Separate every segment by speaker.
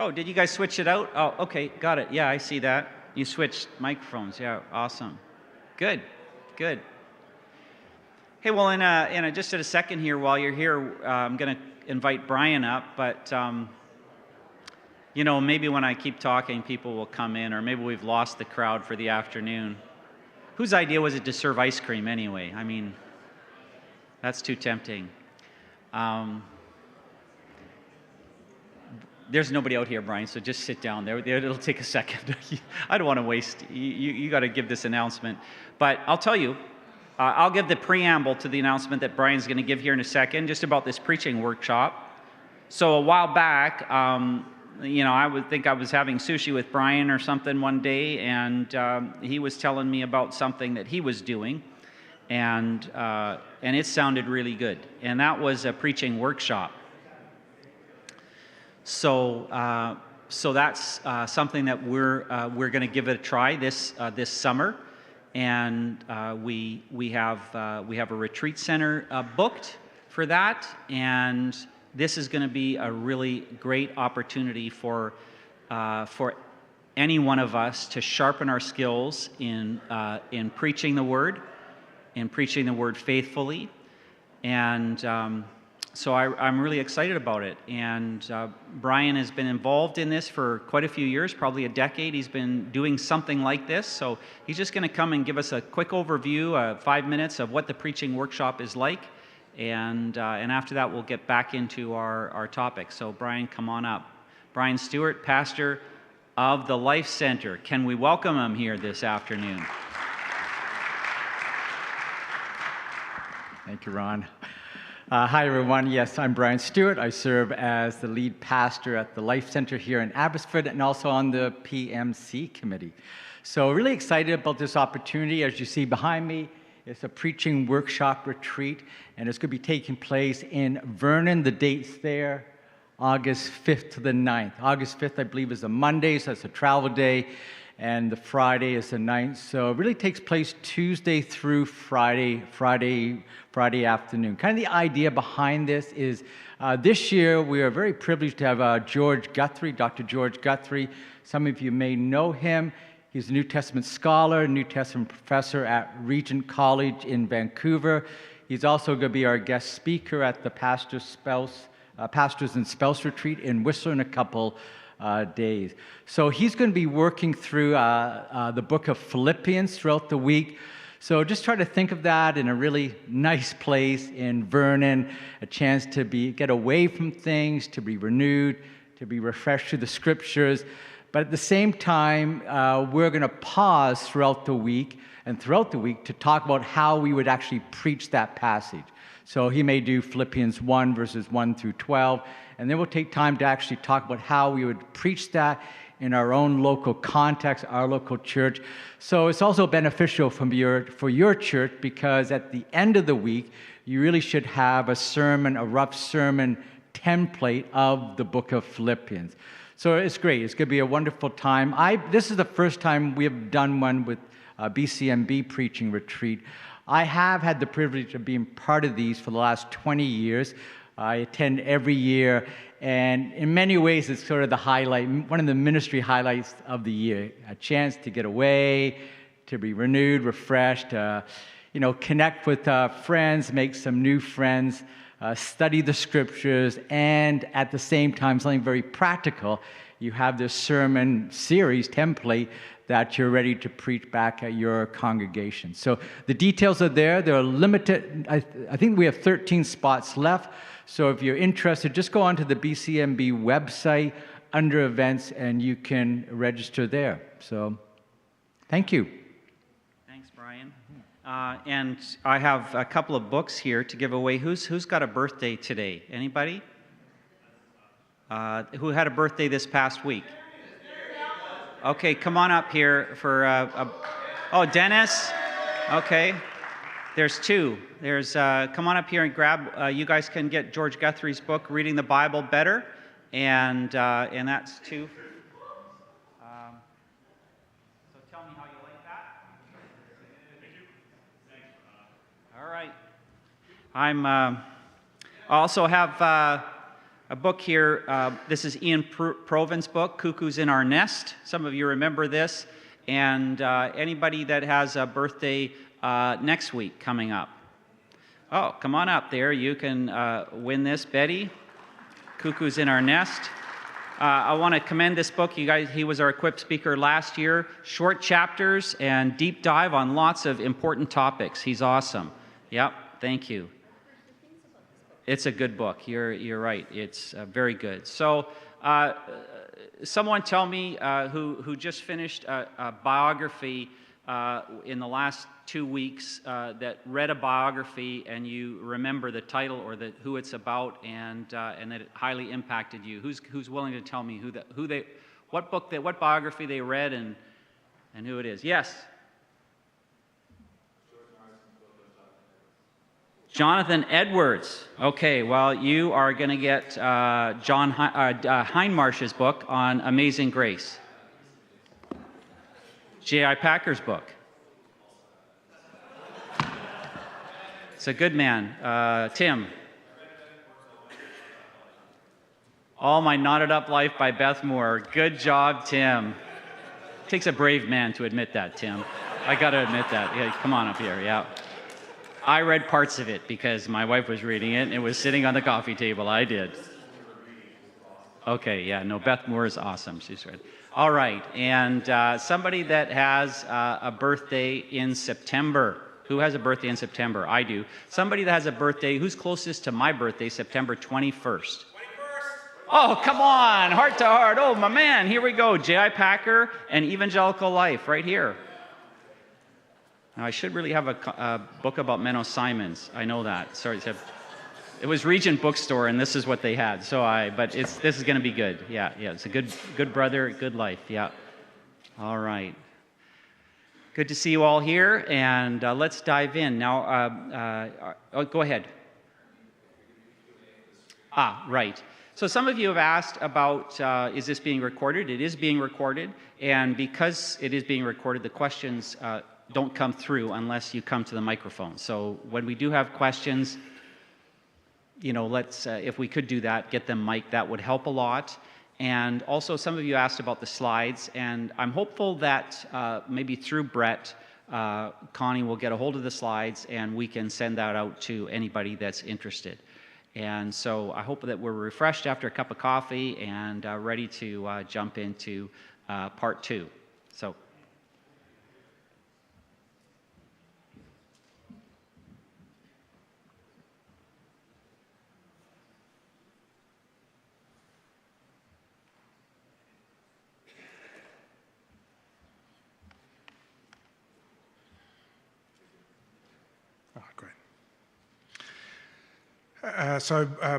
Speaker 1: Oh, did you guys switch it out? Oh, okay, got it. Yeah, I see that. You switched microphones. Yeah, awesome. Good, good. Hey, well, just in a second here, while you're here, I'm going to invite Brian up, but maybe when I keep talking, people will come in, or maybe we've lost the crowd for the afternoon. Whose idea was it to serve ice cream anyway? I mean, that's too tempting. There's nobody out here, Brian, so just sit down there. It'll take a second. I don't want to waste. You got to give this announcement. But I'll tell you, I'll give the preamble to the announcement that Brian's going to give here in a second, just about this preaching workshop. So a while back, I would think I was having sushi with Brian or something one day, and he was telling me about something that he was doing, and it sounded really good. And that was a preaching workshop. So that's something that we're going to give it a try this summer, and we have a retreat center booked for that, and this is going to be a really great opportunity for any one of us to sharpen our skills in preaching the word, faithfully, and so I'm really excited about it. And Brian has been involved in this for quite a few years, probably a decade. He's been doing something like this. So he's just going to come and give us a quick overview, 5 minutes of what the preaching workshop is like. And after that, we'll get back into our topic. So Brian, come on up. Brian Stewart, pastor of the Life Center. Can we welcome him here this afternoon?
Speaker 2: Thank you, Ron. Hi, everyone. Yes, I'm Brian Stewart. I serve as the lead pastor at the Life Center here in Abbotsford and also on the PMC committee. So really excited about this opportunity. As you see behind me, it's a preaching workshop retreat, and it's going to be taking place in Vernon. The date's there, August 5th to the 9th. August 5th, I believe, is a Monday, so it's a travel day, and the Friday is the 9th. So it really takes place Tuesday through Friday afternoon. Kind of the idea behind this is this year we are very privileged to have George Guthrie, Dr. George Guthrie. Some of you may know him. He's a New Testament scholar, New Testament professor at Regent College in Vancouver. He's also going to be our guest speaker at the Pastors and Spouse Retreat in Whistler in a couple days. So he's going to be working through the book of Philippians throughout the week. So just try to think of that in a really nice place in Vernon, a chance to get away from things, to be renewed, to be refreshed through the scriptures. But at the same time, we're going to pause throughout the week to talk about how we would actually preach that passage. So he may do Philippians 1, verses 1 through 12, and then we'll take time to actually talk about how we would preach that in our own local context, our local church. So it's also beneficial for your church, because at the end of the week, you really should have a rough sermon template of the book of Philippians. So it's great. It's going to be a wonderful time. This is the first time we have done one with BCMB preaching retreat. I have had the privilege of being part of these for the last 20 years. I attend every year, and in many ways, it's sort of the highlight, one of the ministry highlights of the year. A chance to get away, to be renewed, refreshed, connect with friends, make some new friends, study the scriptures, and at the same time, something very practical. You have this sermon series template that you're ready to preach back at your congregation. So the details are there. They're limited. I think we have 13 spots left. So if you're interested, just go onto the BCMB website under events, and you can register there. So thank you.
Speaker 1: Thanks, Brian. And I have a couple of books here to give away. Who's got a birthday today? Anybody? Who had a birthday this past week? Okay, come on up here for oh, Dennis. Okay, there's two. Come on up here and grab. You guys can get George Guthrie's book, Reading the Bible Better, and that's two. So tell me how you like that. Thank you. Thanks. All right. I also have a book here. This is Ian Proven's book, Cuckoos in Our Nest. Some of you remember this. And anybody that has a birthday next week coming up. Oh, come on up there. You can win this, Betty. Cuckoos in Our Nest. I want to commend this book. You guys, he was our equipped speaker last year. Short chapters and deep dive on lots of important topics. He's awesome. Yep, thank you. It's a good book. You're right. It's very good. So, someone tell me who just finished a biography in the last 2 weeks that read a biography and you remember the title or who it's about and that it highly impacted you. Who's willing to tell me what biography they read and who it is? Yes. Jonathan Edwards. Okay, well, you are going to get John Hindmarsh's book on Amazing Grace. J.I. Packer's book. It's a good man. Tim. All My Knotted Up Life by Beth Moore. Good job, Tim. It takes a brave man to admit that, Tim. I got to admit that. Yeah, come on up here. Yeah. I read parts of it because my wife was reading it and it was sitting on the coffee table. I did. Okay, yeah, no, Beth Moore is awesome. She's read. All right, and somebody that has a birthday in September. Who has a birthday in September? I do. Somebody that has a birthday, who's closest to my birthday, September 21st? Oh, come on, heart to heart. Oh, my man, here we go. J.I. Packer and Evangelical Life, right here. Now, I should really have a book about Menno Simons. I know that. Sorry, it was Regent Bookstore, and this is what they had. But this is going to be good. Yeah, it's a good brother, good life. Yeah. All right. Good to see you all here, and let's dive in now. Go ahead. Right. So some of you have asked about, is this being recorded? It is being recorded, and because it is being recorded, the questions don't come through unless you come to the microphone. So when we do have questions, let's, if we could do that, get them mic'd, that would help a lot. And also some of you asked about the slides, and I'm hopeful that maybe through Brett, Connie will get a hold of the slides and we can send that out to anybody that's interested. And so I hope that we're refreshed after a cup of coffee and ready to jump into part 2. So.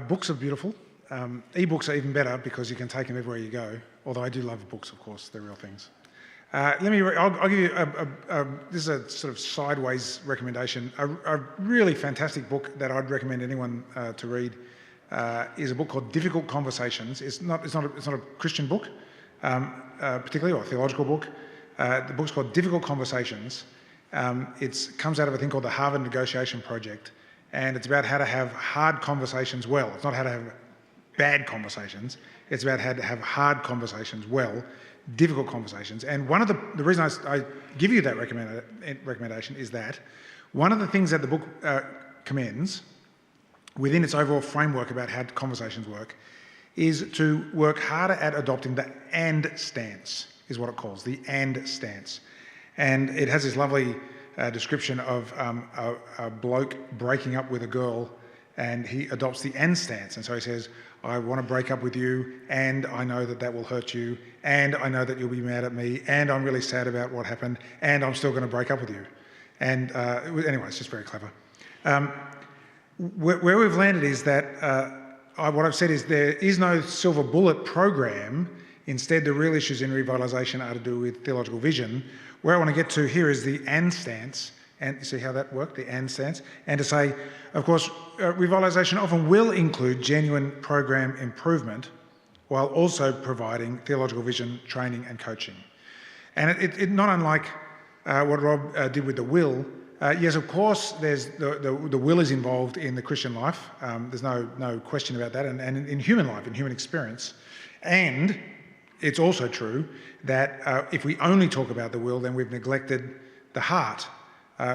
Speaker 3: Books are beautiful. E-books are even better because you can take them everywhere you go. Although I do love books, of course, they're real things. I'll give you this is a sort of sideways recommendation. A really fantastic book that I'd recommend anyone to read is a book called Difficult Conversations. It's not a Christian book, particularly, or a theological book. The book's called Difficult Conversations. It comes out of a thing called the Harvard Negotiation Project. And it's about how to have hard conversations well. It's not how to have bad conversations. It's about how to have hard conversations well, difficult conversations. And one of the reason I give you that recommendation is that one of the things that the book commends within its overall framework about how conversations work is to work harder at adopting the and stance, is what it calls, the and stance. And it has this lovely description of a bloke breaking up with a girl, and he adopts the and stance. And so he says, I want to break up with you, and I know that will hurt you, and I know that you'll be mad at me, and I'm really sad about what happened, and I'm still going to break up with you. And anyway, it's just very clever. Where we've landed is that what I've said is there is no silver bullet program. Instead, the real issues in revitalisation are to do with theological vision. Where I want to get to here is the and stance, and you see how that worked, the and stance, and to say, of course, revitalisation often will include genuine program improvement while also providing theological vision, training and coaching. And it not unlike what Rob did with the will, yes, of course, there's the will is involved in the Christian life. There's no question about that, and in human life, in human experience. And it's also true that if we only talk about the will, then we've neglected the heart,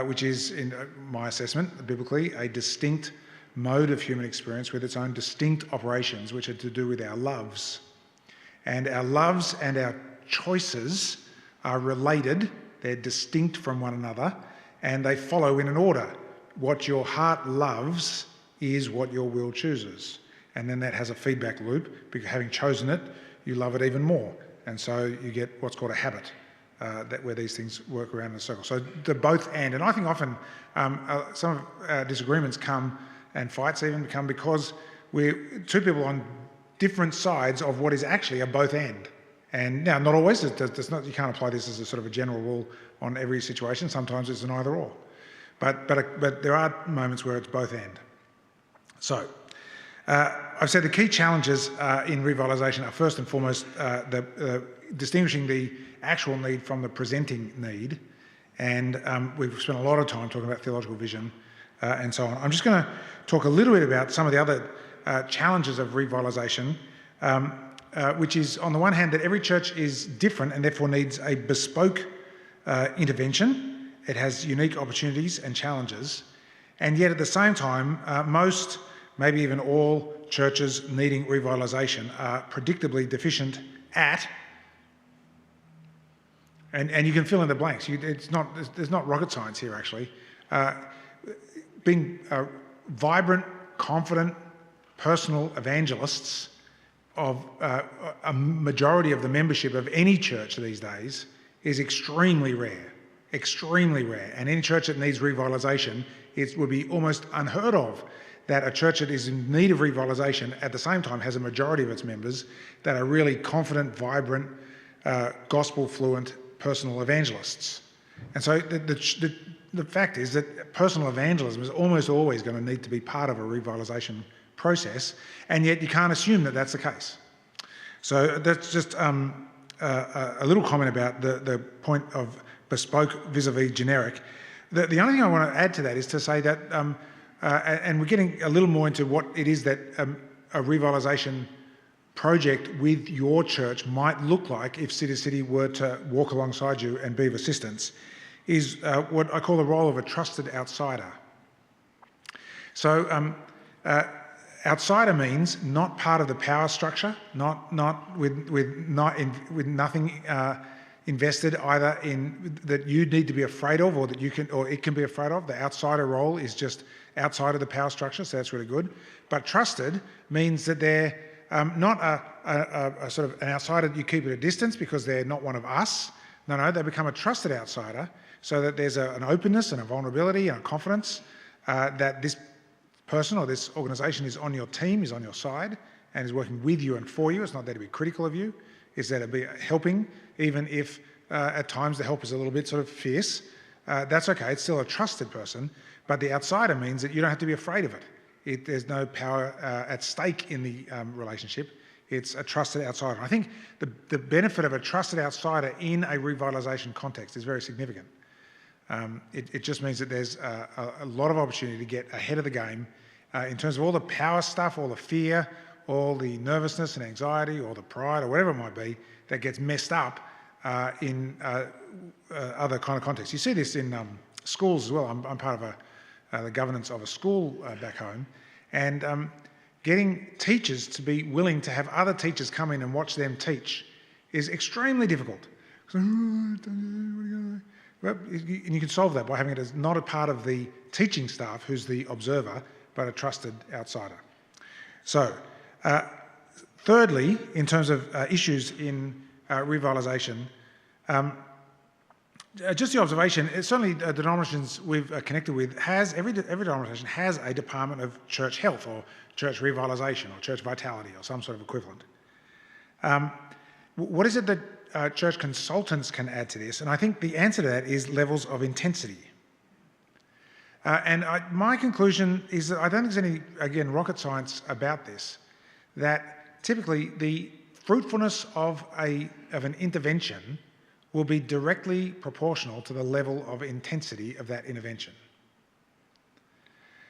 Speaker 3: which is, in my assessment, biblically, a distinct mode of human experience with its own distinct operations, which are to do with our loves. And our loves and our choices are related, they're distinct from one another, and they follow in an order. What your heart loves is what your will chooses. And then that has a feedback loop, because having chosen it, you love it even more. And so you get what's called a habit, where these things work around in a circle. So they're both and I think often some of our disagreements come, and fights even come, because we're two people on different sides of what is actually a both and. And now, not always, you can't apply this as a sort of a general rule on every situation. Sometimes it's an either or. But there are moments where it's both and. So, I've said the key challenges in revitalisation are first and foremost distinguishing the actual need from the presenting need. And we've spent a lot of time talking about theological vision and so on. I'm just going to talk a little bit about some of the other challenges of revitalisation, which is, on the one hand, that every church is different and therefore needs a bespoke intervention. It has unique opportunities and challenges. And yet at the same time, most, maybe even all churches needing revitalisation are predictably deficient at, and you can fill in the blanks. There's not rocket science here, actually. Being vibrant, confident, personal evangelists of a majority of the membership of any church these days is extremely rare. And any church that needs revitalisation, it would be almost unheard of that a church that is in need of revitalisation at the same time has a majority of its members that are really confident, vibrant, gospel-fluent, personal evangelists. And so the fact is that personal evangelism is almost always going to need to be part of a revitalisation process, and yet you can't assume that that's the case. So that's just a little comment about the point of bespoke vis-a-vis generic. The only thing I want to add to that is to say that, and we're getting a little more into what it is that a revitalisation project with your church might look like if City to City were to walk alongside you and be of assistance, is what I call the role of a trusted outsider. So outsider means not part of the power structure, not with nothing invested either in that you need to be afraid of, or that you can, or it can be afraid of. The outsider role is just outside of the power structure, so that's really good. But trusted means that they're not a sort of an outsider that you keep at a distance because they're not one of us. No, they become a trusted outsider, so that there's an openness and a vulnerability and a confidence that this person or this organisation is on your team, is on your side, and is working with you and for you. It's not there to be critical of you. It's there to be helping, even if at times the help is a little bit sort of fierce. That's okay. It's still a trusted person. But the outsider means that you don't have to be afraid of it. There's no power at stake in the relationship. It's a trusted outsider. I think the benefit of a trusted outsider in a revitalisation context is very significant. It just means that there's a lot of opportunity to get ahead of the game in terms of all the power stuff, all the fear, all the nervousness and anxiety, or the pride, or whatever it might be, that gets messed up in other kind of contexts. You see this in schools as well. I'm part of the governance of a school back home, and getting teachers to be willing to have other teachers come in and watch them teach is extremely difficult. So, and you can solve that by having it as not a part of the teaching staff who's the observer, but a trusted outsider. So, thirdly, in terms of issues in revitalisation, just the observation, certainly denominations we've connected with every denomination has a department of church health or church revitalisation or church vitality or some sort of equivalent. What is it that church consultants can add to this? And I think the answer to that is levels of intensity. My conclusion is that I don't think there's any, again, rocket science about this, that typically the fruitfulness of an intervention will be directly proportional to the level of intensity of that intervention.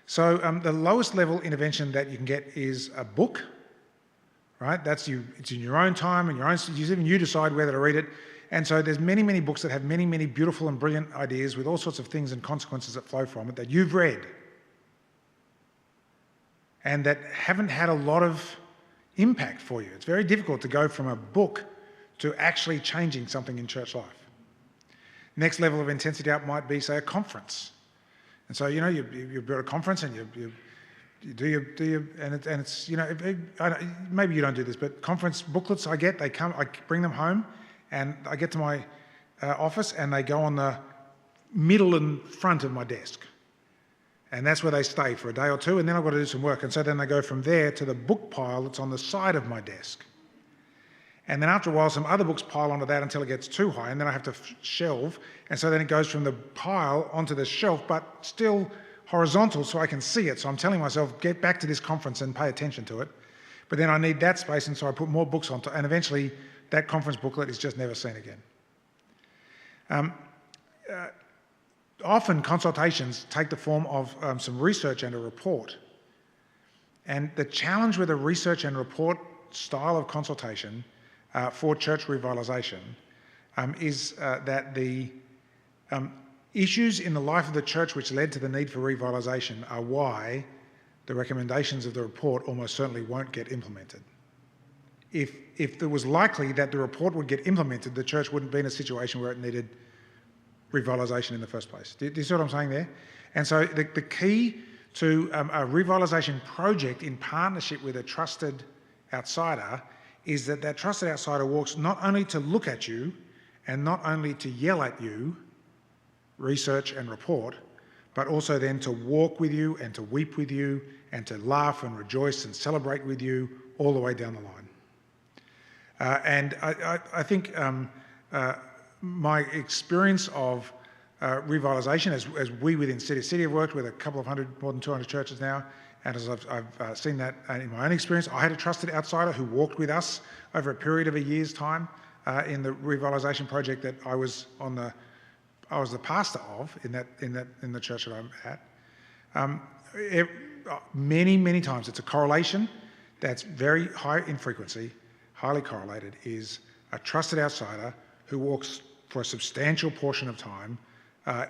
Speaker 3: So the lowest level intervention that you can get is a book, right? It's in your own time and even you decide whether to read it. And so there's many, many books that have many, many beautiful and brilliant ideas with all sorts of things and consequences that flow from it that you've read and that haven't had a lot of impact for you. It's very difficult to go from a book to actually changing something in church life. Next level of intensity up might be, say, a conference. And so, you build a conference and you do your and it's maybe you don't do this, but conference booklets I bring them home, and I get to my office and they go on the middle and front of my desk, and that's where they stay for a day or two, and then I've got to do some work, and so then they go from there to the book pile that's on the side of my desk, and then after a while some other books pile onto that until it gets too high, and then I have to shelve, and so then it goes from the pile onto the shelf, but still horizontal so I can see it. So I'm telling myself, get back to this conference and pay attention to it. But then I need that space, and so I put more books onto, and eventually that conference booklet is just never seen again. Often consultations take the form of some research and a report. And the challenge with a research and report style of consultation for church revitalisation is that the issues in the life of the church which led to the need for revitalisation are why the recommendations of the report almost certainly won't get implemented. If it was likely that the report would get implemented, the church wouldn't be in a situation where it needed revitalisation in the first place. Do you see what I'm saying there? And so the key to a revitalisation project in partnership with a trusted outsider is that trusted outsider walks not only to look at you and not only to yell at you, research and report, but also then to walk with you and to weep with you and to laugh and rejoice and celebrate with you all the way down the line. And I think my experience of revitalisation, as we within City have worked with a couple of hundred, more than 200 churches now, and as I've seen that in my own experience, I had a trusted outsider who walked with us over a period of a year's time in the revitalisation project that I was the pastor of in the church that I'm at. Many times it's a correlation that's very high in frequency, highly correlated, is a trusted outsider who walks for a substantial portion of time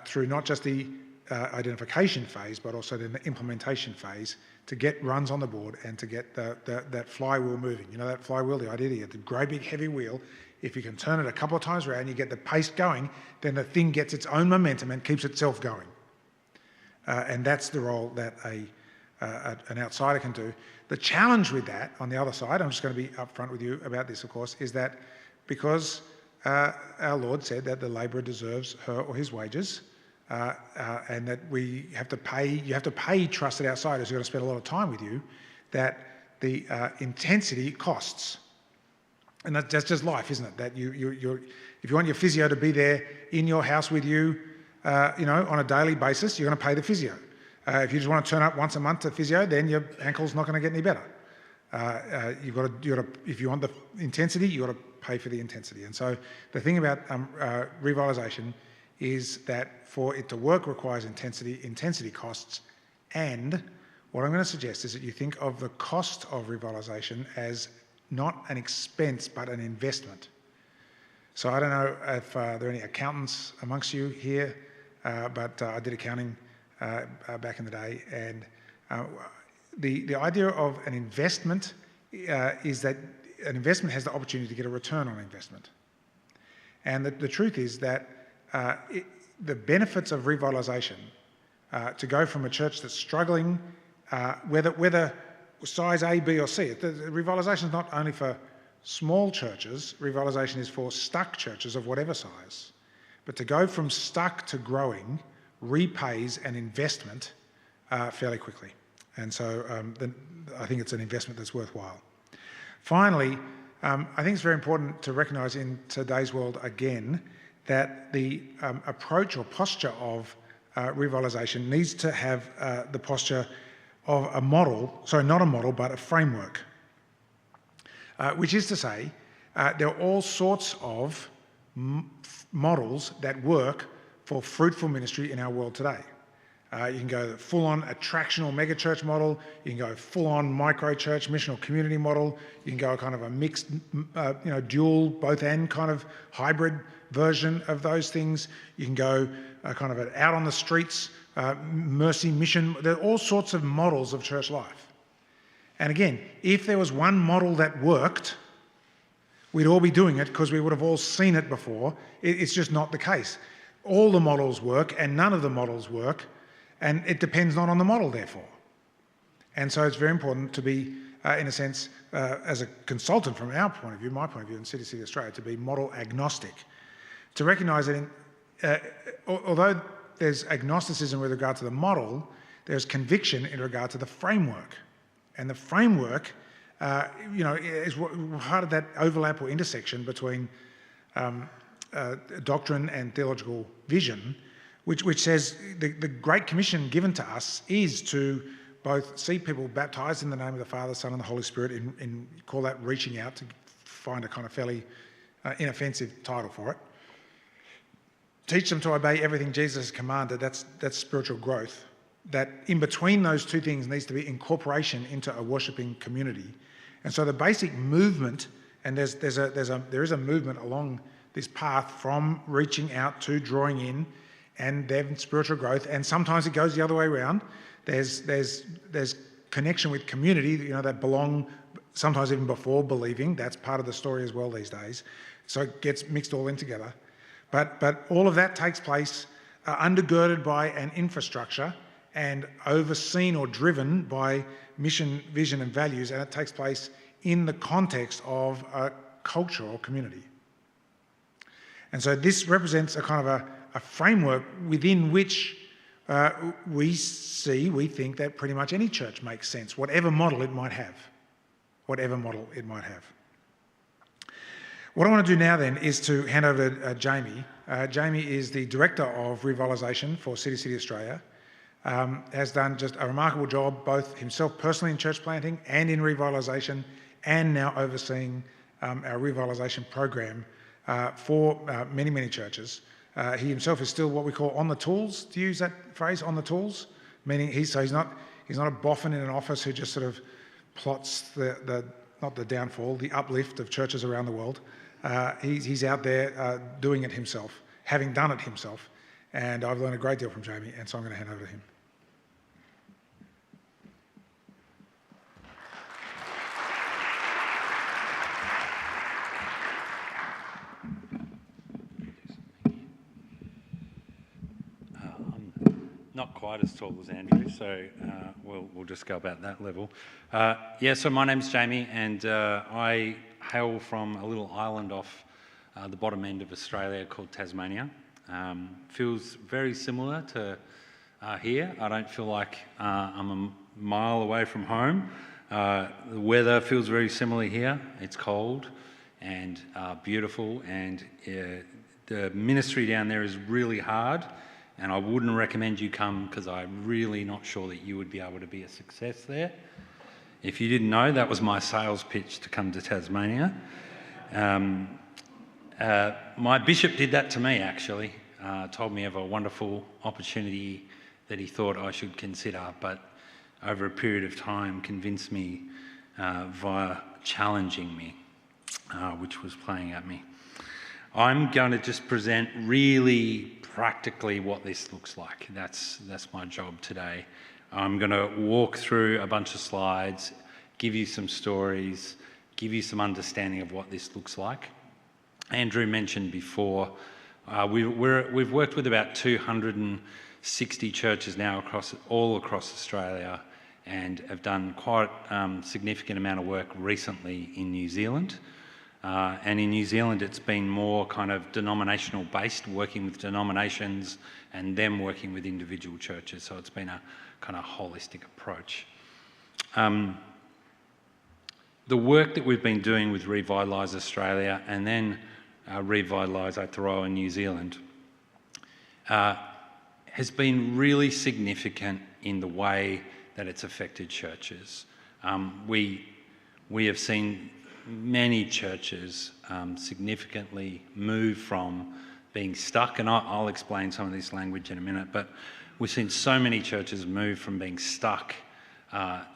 Speaker 3: through not just the identification phase, but also then the implementation phase to get runs on the board and to get that flywheel moving. You know that flywheel, the idea that you get the great big heavy wheel. If you can turn it a couple of times around, you get the pace going, then the thing gets its own momentum and keeps itself going. And that's the role that an outsider can do. The challenge with that, on the other side, I'm just going to be upfront with you about this, of course, is that because our Lord said that the labourer deserves her or his wages, and that you have to pay trusted outsiders who are going to spend a lot of time with you, that the intensity costs. And that's just life, isn't it? That if you want your physio to be there in your house with you, on a daily basis, you're going to pay the physio. If you just want to turn up once a month to physio, then your ankle's not going to get any better. If you want the intensity, you've got to pay for the intensity. And so the thing about revitalisation is that for it to work requires intensity costs, and what I'm going to suggest is that you think of the cost of revitalisation as not an expense but an investment. So I don't know if there are any accountants amongst you here, but I did accounting back in the day, and the idea of an investment is that an investment has the opportunity to get a return on investment. And the truth is that the benefits of revitalisation, to go from a church that's struggling, whether size A, B or C, revitalisation is not only for small churches, revitalisation is for stuck churches of whatever size. But to go from stuck to growing repays an investment fairly quickly. And so I think it's an investment that's worthwhile. Finally, I think it's very important to recognise in today's world again that the approach or posture of revitalisation needs to have the posture of a model, sorry, not a model, but a framework, which is to say there are all sorts of models that work for fruitful ministry in our world today. You can go the full-on attractional megachurch model. You can go full-on micro-church missional community model. You can go kind of a mixed, dual, both-and kind of hybrid version of those things. You can go kind of an out on the streets, mercy mission. There are all sorts of models of church life. And again, if there was one model that worked, we'd all be doing it because we would have all seen it before. It's just not the case. All the models work and none of the models work, and it depends not on the model, therefore. And so it's very important to be, in a sense, as a consultant from our point of view, my point of view in City Australia, to be model agnostic. To recognise that although there's agnosticism with regard to the model, there's conviction in regard to the framework. And the framework, is part of that overlap or intersection between doctrine and theological vision, which says the Great Commission given to us is to both see people baptised in the name of the Father, Son and the Holy Spirit, in call that reaching out, to find a kind of fairly inoffensive title for it. Teach them to obey everything Jesus has commanded. That's spiritual growth. That in between those two things needs to be incorporation into a worshipping community. And so the basic movement, and there is a movement along this path from reaching out to drawing in, and then spiritual growth. And sometimes it goes the other way around. There's connection with community, that belong sometimes even before believing. That's part of the story as well these days. So it gets mixed all in together. But all of that takes place undergirded by an infrastructure and overseen or driven by mission, vision and values, and it takes place in the context of a culture or community. And so this represents a kind of a framework within which we think that pretty much any church makes sense, whatever model it might have. Whatever model it might have. What I want to do now then is to hand over to Jamie. Jamie is the Director of Revitalisation for City Australia. Has done just a remarkable job, both himself personally in church planting and in revitalisation, and now overseeing our revitalisation program for many, many churches. He himself is still what we call on the tools, to use that phrase, on the tools, meaning he's not a boffin in an office who just sort of plots not the downfall, the uplift of churches around the world. He's out there doing it himself, having done it himself, and I've learned a great deal from Jamie, and so I'm going to hand over to him.
Speaker 4: Not quite as tall as Andrew, so we'll just go about that level. So my name's Jamie, and I hail from a little island off the bottom end of Australia called Tasmania. Feels very similar to here. I don't feel like I'm a mile away from home. The weather feels very similar here. It's cold and beautiful, and the ministry down there is really hard. And I wouldn't recommend you come because I'm really not sure that you would be able to be a success there. If you didn't know, that was my sales pitch to come to Tasmania. My bishop did that to me, actually. Told me of a wonderful opportunity that he thought I should consider, but over a period of time convinced me via challenging me, which was playing at me. I'm going to just present really practically what this looks like. That's my job today. I'm going to walk through a bunch of slides, give you some stories, give you some understanding of what this looks like. Andrew mentioned before, we've worked with about 260 churches now all across Australia, and have done quite significant amount of work recently in New Zealand. And in New Zealand, it's been more kind of denominational based, working with denominations and them working with individual churches. So it's been a kind of holistic approach. The work that we've been doing with Revitalise Australia and then Revitalise Aotearoa in New Zealand has been really significant in the way that it's affected churches. We have seen many churches significantly move from being stuck, and I'll explain some of this language in a minute, but we've seen so many churches move from being stuck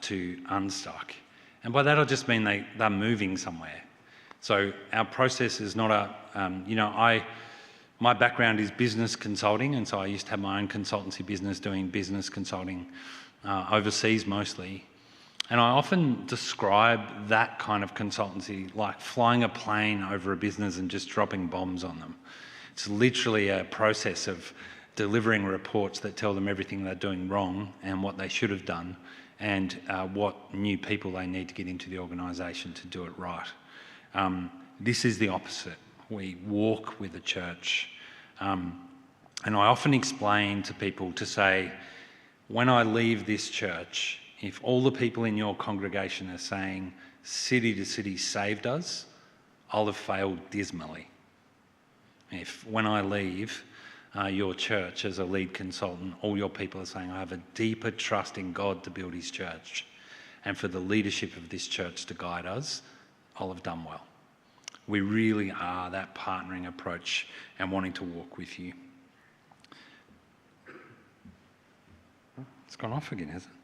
Speaker 4: to unstuck. And by that I just mean they're moving somewhere. So our process is not my background is business consulting, and so I used to have my own consultancy business doing business consulting overseas mostly. And I often describe that kind of consultancy like flying a plane over a business and just dropping bombs on them. It's literally a process of delivering reports that tell them everything they're doing wrong and what they should have done, and what new people they need to get into the organisation to do it right. This is the opposite. We walk with the church. And I often explain to people to say, when I leave this church, if all the people in your congregation are saying, City to City saved us, I'll have failed dismally. If when I leave your church as a lead consultant, all your people are saying, I have a deeper trust in God to build his church and for the leadership of this church to guide us, I'll have done well. We really are that partnering approach and wanting to walk with you. It's gone off again, hasn't it?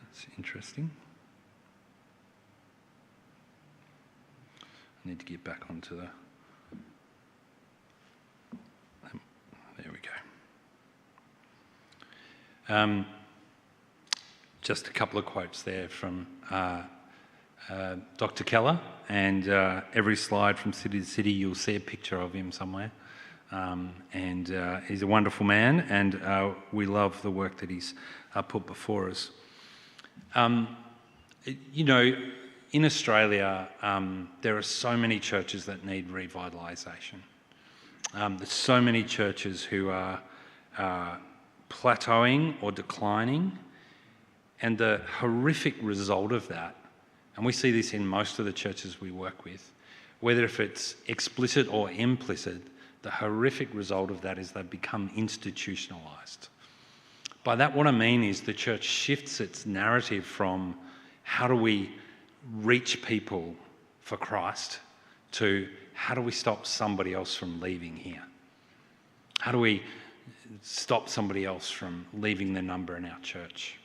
Speaker 4: That's interesting. I need to get back onto the... There we go. Just a couple of quotes there from Dr. Keller, and every slide from City to City you'll see a picture of him somewhere. And he's a wonderful man, and we love the work that he's put before us. In Australia, there are so many churches that need revitalisation. There's so many churches who are plateauing or declining, and the horrific result of that, and we see this in most of the churches we work with, whether if it's explicit or implicit, the horrific result of that is they become institutionalised. By that, what I mean is the church shifts its narrative from how do we reach people for Christ to how do we stop somebody else from leaving here? How do we stop somebody else from leaving their number in our church?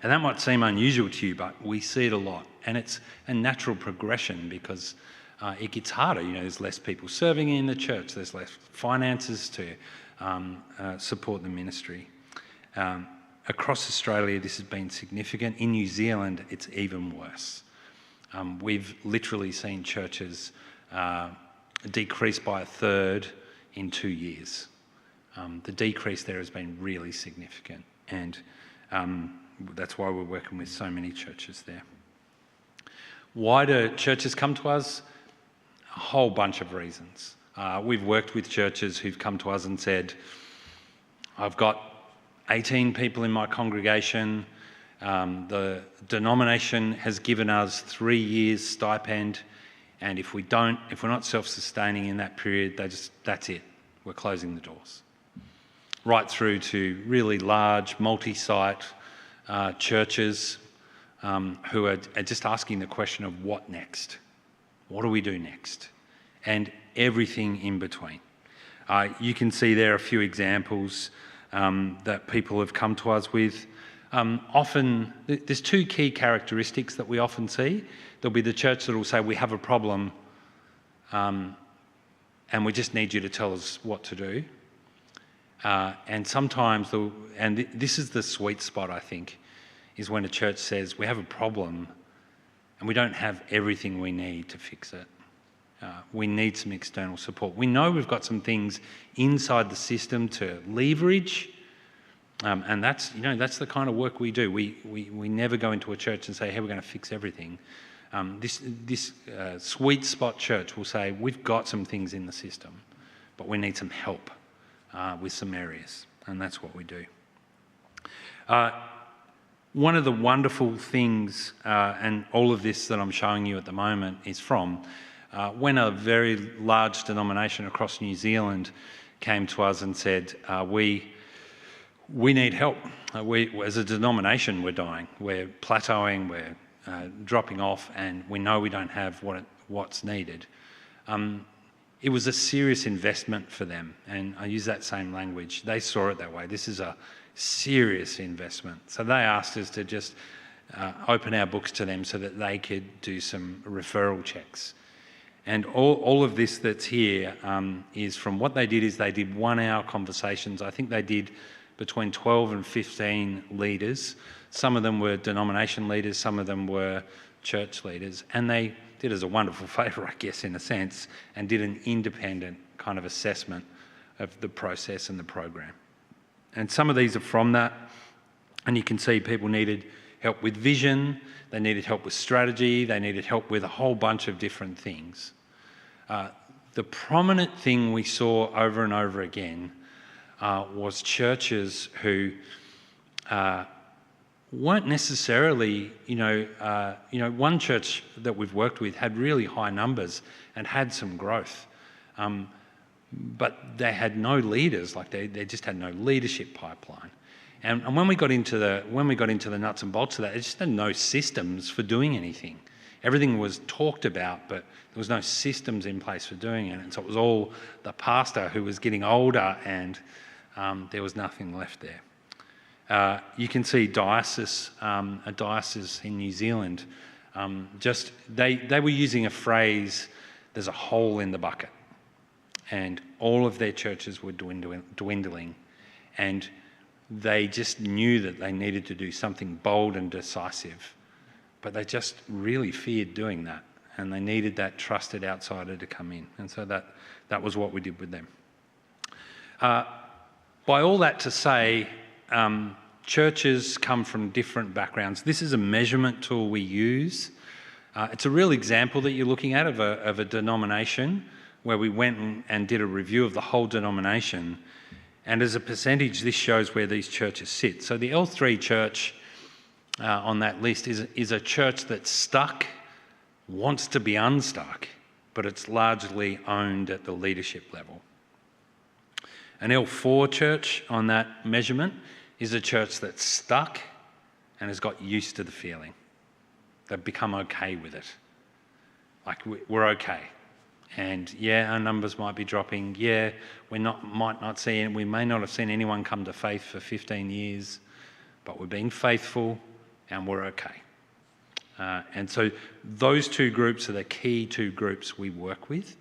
Speaker 4: And that might seem unusual to you, but we see it a lot. And it's a natural progression because it gets harder. There's less people serving in the church. There's less finances to support the ministry. Across Australia, this has been significant. In New Zealand, it's even worse. We've literally seen churches decrease by a third in 2 years. The decrease there has been really significant, and that's why we're working with so many churches there. Why do churches come to us? A whole bunch of reasons. We've worked with churches who've come to us and said, I've got 18 people in my congregation. The denomination has given us 3 years stipend, and if we're not self-sustaining in that period, that's it. We're closing the doors. Right through to really large multi-site churches who are just asking the question of what next? What do we do next? And everything in between. You can see there a few examples that people have come to us with. Often, there's two key characteristics that we often see. There'll be the church that will say, we have a problem and we just need you to tell us what to do. And sometimes, this is the sweet spot, I think, is when a church says, we have a problem and we don't have everything we need to fix it. We need some external support. We know we've got some things inside the system to leverage, and that's the kind of work we do. We never go into a church and say, hey, we're going to fix everything. This sweet spot church will say, we've got some things in the system, but we need some help with some areas, and that's what we do. One of the wonderful things, and all of this that I'm showing you at the moment is from when a very large denomination across New Zealand came to us and said, we need help. As a denomination, we're dying. We're plateauing. We're dropping off and we know we don't have what's needed, it was a serious investment for them. And I use that same language. They saw it that way. This is a serious investment. So they asked us to just open our books to them so that they could do some referral checks. And all of this that's here is from what they did is they did 1 hour conversations. I think they did between 12 and 15 leaders. Some of them were denomination leaders, some of them were church leaders. And they did us a wonderful favour, I guess, in a sense, and did an independent kind of assessment of the process and the program. And some of these are from that. And you can see people needed help with vision, they needed help with strategy, they needed help with a whole bunch of different things. The prominent thing we saw over and over again was churches who weren't necessarily, one church that we've worked with had really high numbers and had some growth, but they had no leaders, like they just had no leadership pipeline. And when we got into the nuts and bolts of that, it just had no systems for doing anything. Everything was talked about, but there was no systems in place for doing it. And so it was all the pastor who was getting older, and there was nothing left there. You can see a diocese in New Zealand. They were using a phrase, "There's a hole in the bucket," and all of their churches were dwindling, and they just knew that they needed to do something bold and decisive, but they just really feared doing that, and they needed that trusted outsider to come in, and so that was what we did with them. By all that to say, churches come from different backgrounds. This is a measurement tool we use. It's a real example that you're looking at of a denomination where we went and did a review of the whole denomination. And as a percentage, this shows where these churches sit. So the L3 church on that list is a church that's stuck, wants to be unstuck, but it's largely owned at the leadership level. An L4 church on that measurement is a church that's stuck and has got used to the feeling. They've become okay with it. Like, we're okay. And yeah, our numbers might be dropping. Yeah, we might not see, we may not have seen anyone come to faith for 15 years, but we're being faithful and we're okay. And so those two groups are the key two groups we work with,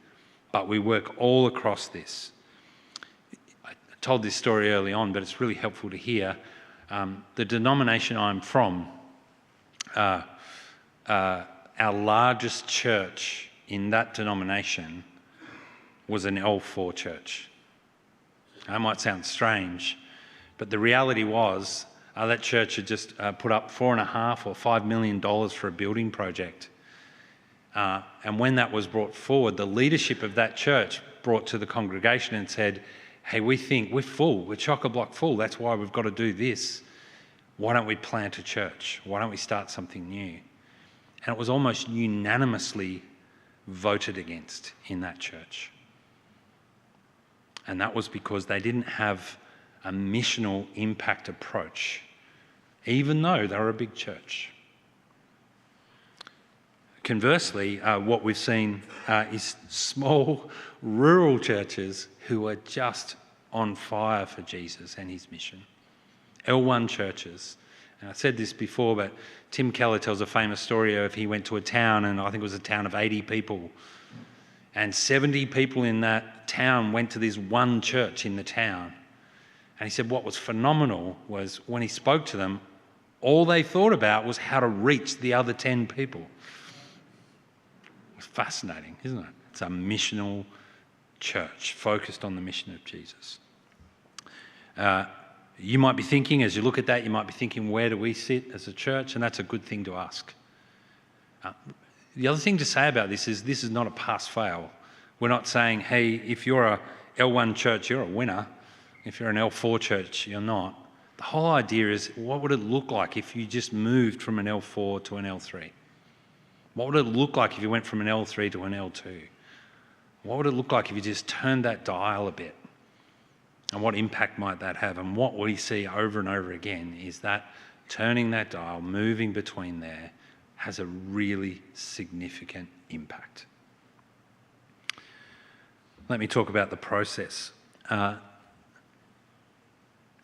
Speaker 4: but we work all across this. I told this story early on, but it's really helpful to hear. The denomination I'm from, our largest church in that denomination was an L4 church. That might sound strange, but the reality was that church had just put up $4.5 or $5 million for a building project. And when that was brought forward, the leadership of that church brought to the congregation and said, "Hey, we think we're full, we're chock-a-block full, that's why we've got to do this. Why don't we plant a church? Why don't we start something new?" And it was almost unanimously voted against in that church. And that was because they didn't have a missional impact approach, even though they were a big church. Conversely, what we've seen is small rural churches who are just on fire for Jesus and his mission. L1 churches. And I said this before, but Tim Keller tells a famous story of he went to a town, and I think it was a town of 80 people. And 70 people in that town went to this one church in the town. And he said what was phenomenal was when he spoke to them, all they thought about was how to reach the other 10 people. It's fascinating, isn't it? It's a missional church focused on the mission of Jesus. You might be thinking, as you look at that, you might be thinking, where do we sit as a church? And that's a good thing to ask. The other thing to say about this is not a pass-fail. We're not saying, hey, if you're a L1 church, you're a winner. If you're an L4 church, you're not. The whole idea is, what would it look like if you just moved from an L4 to an L3? What would it look like if you went from an L3 to an L2? What would it look like if you just turned that dial a bit? And what impact might that have? And what we see over and over again is that turning that dial, moving between there, has a really significant impact. Let me talk about the process.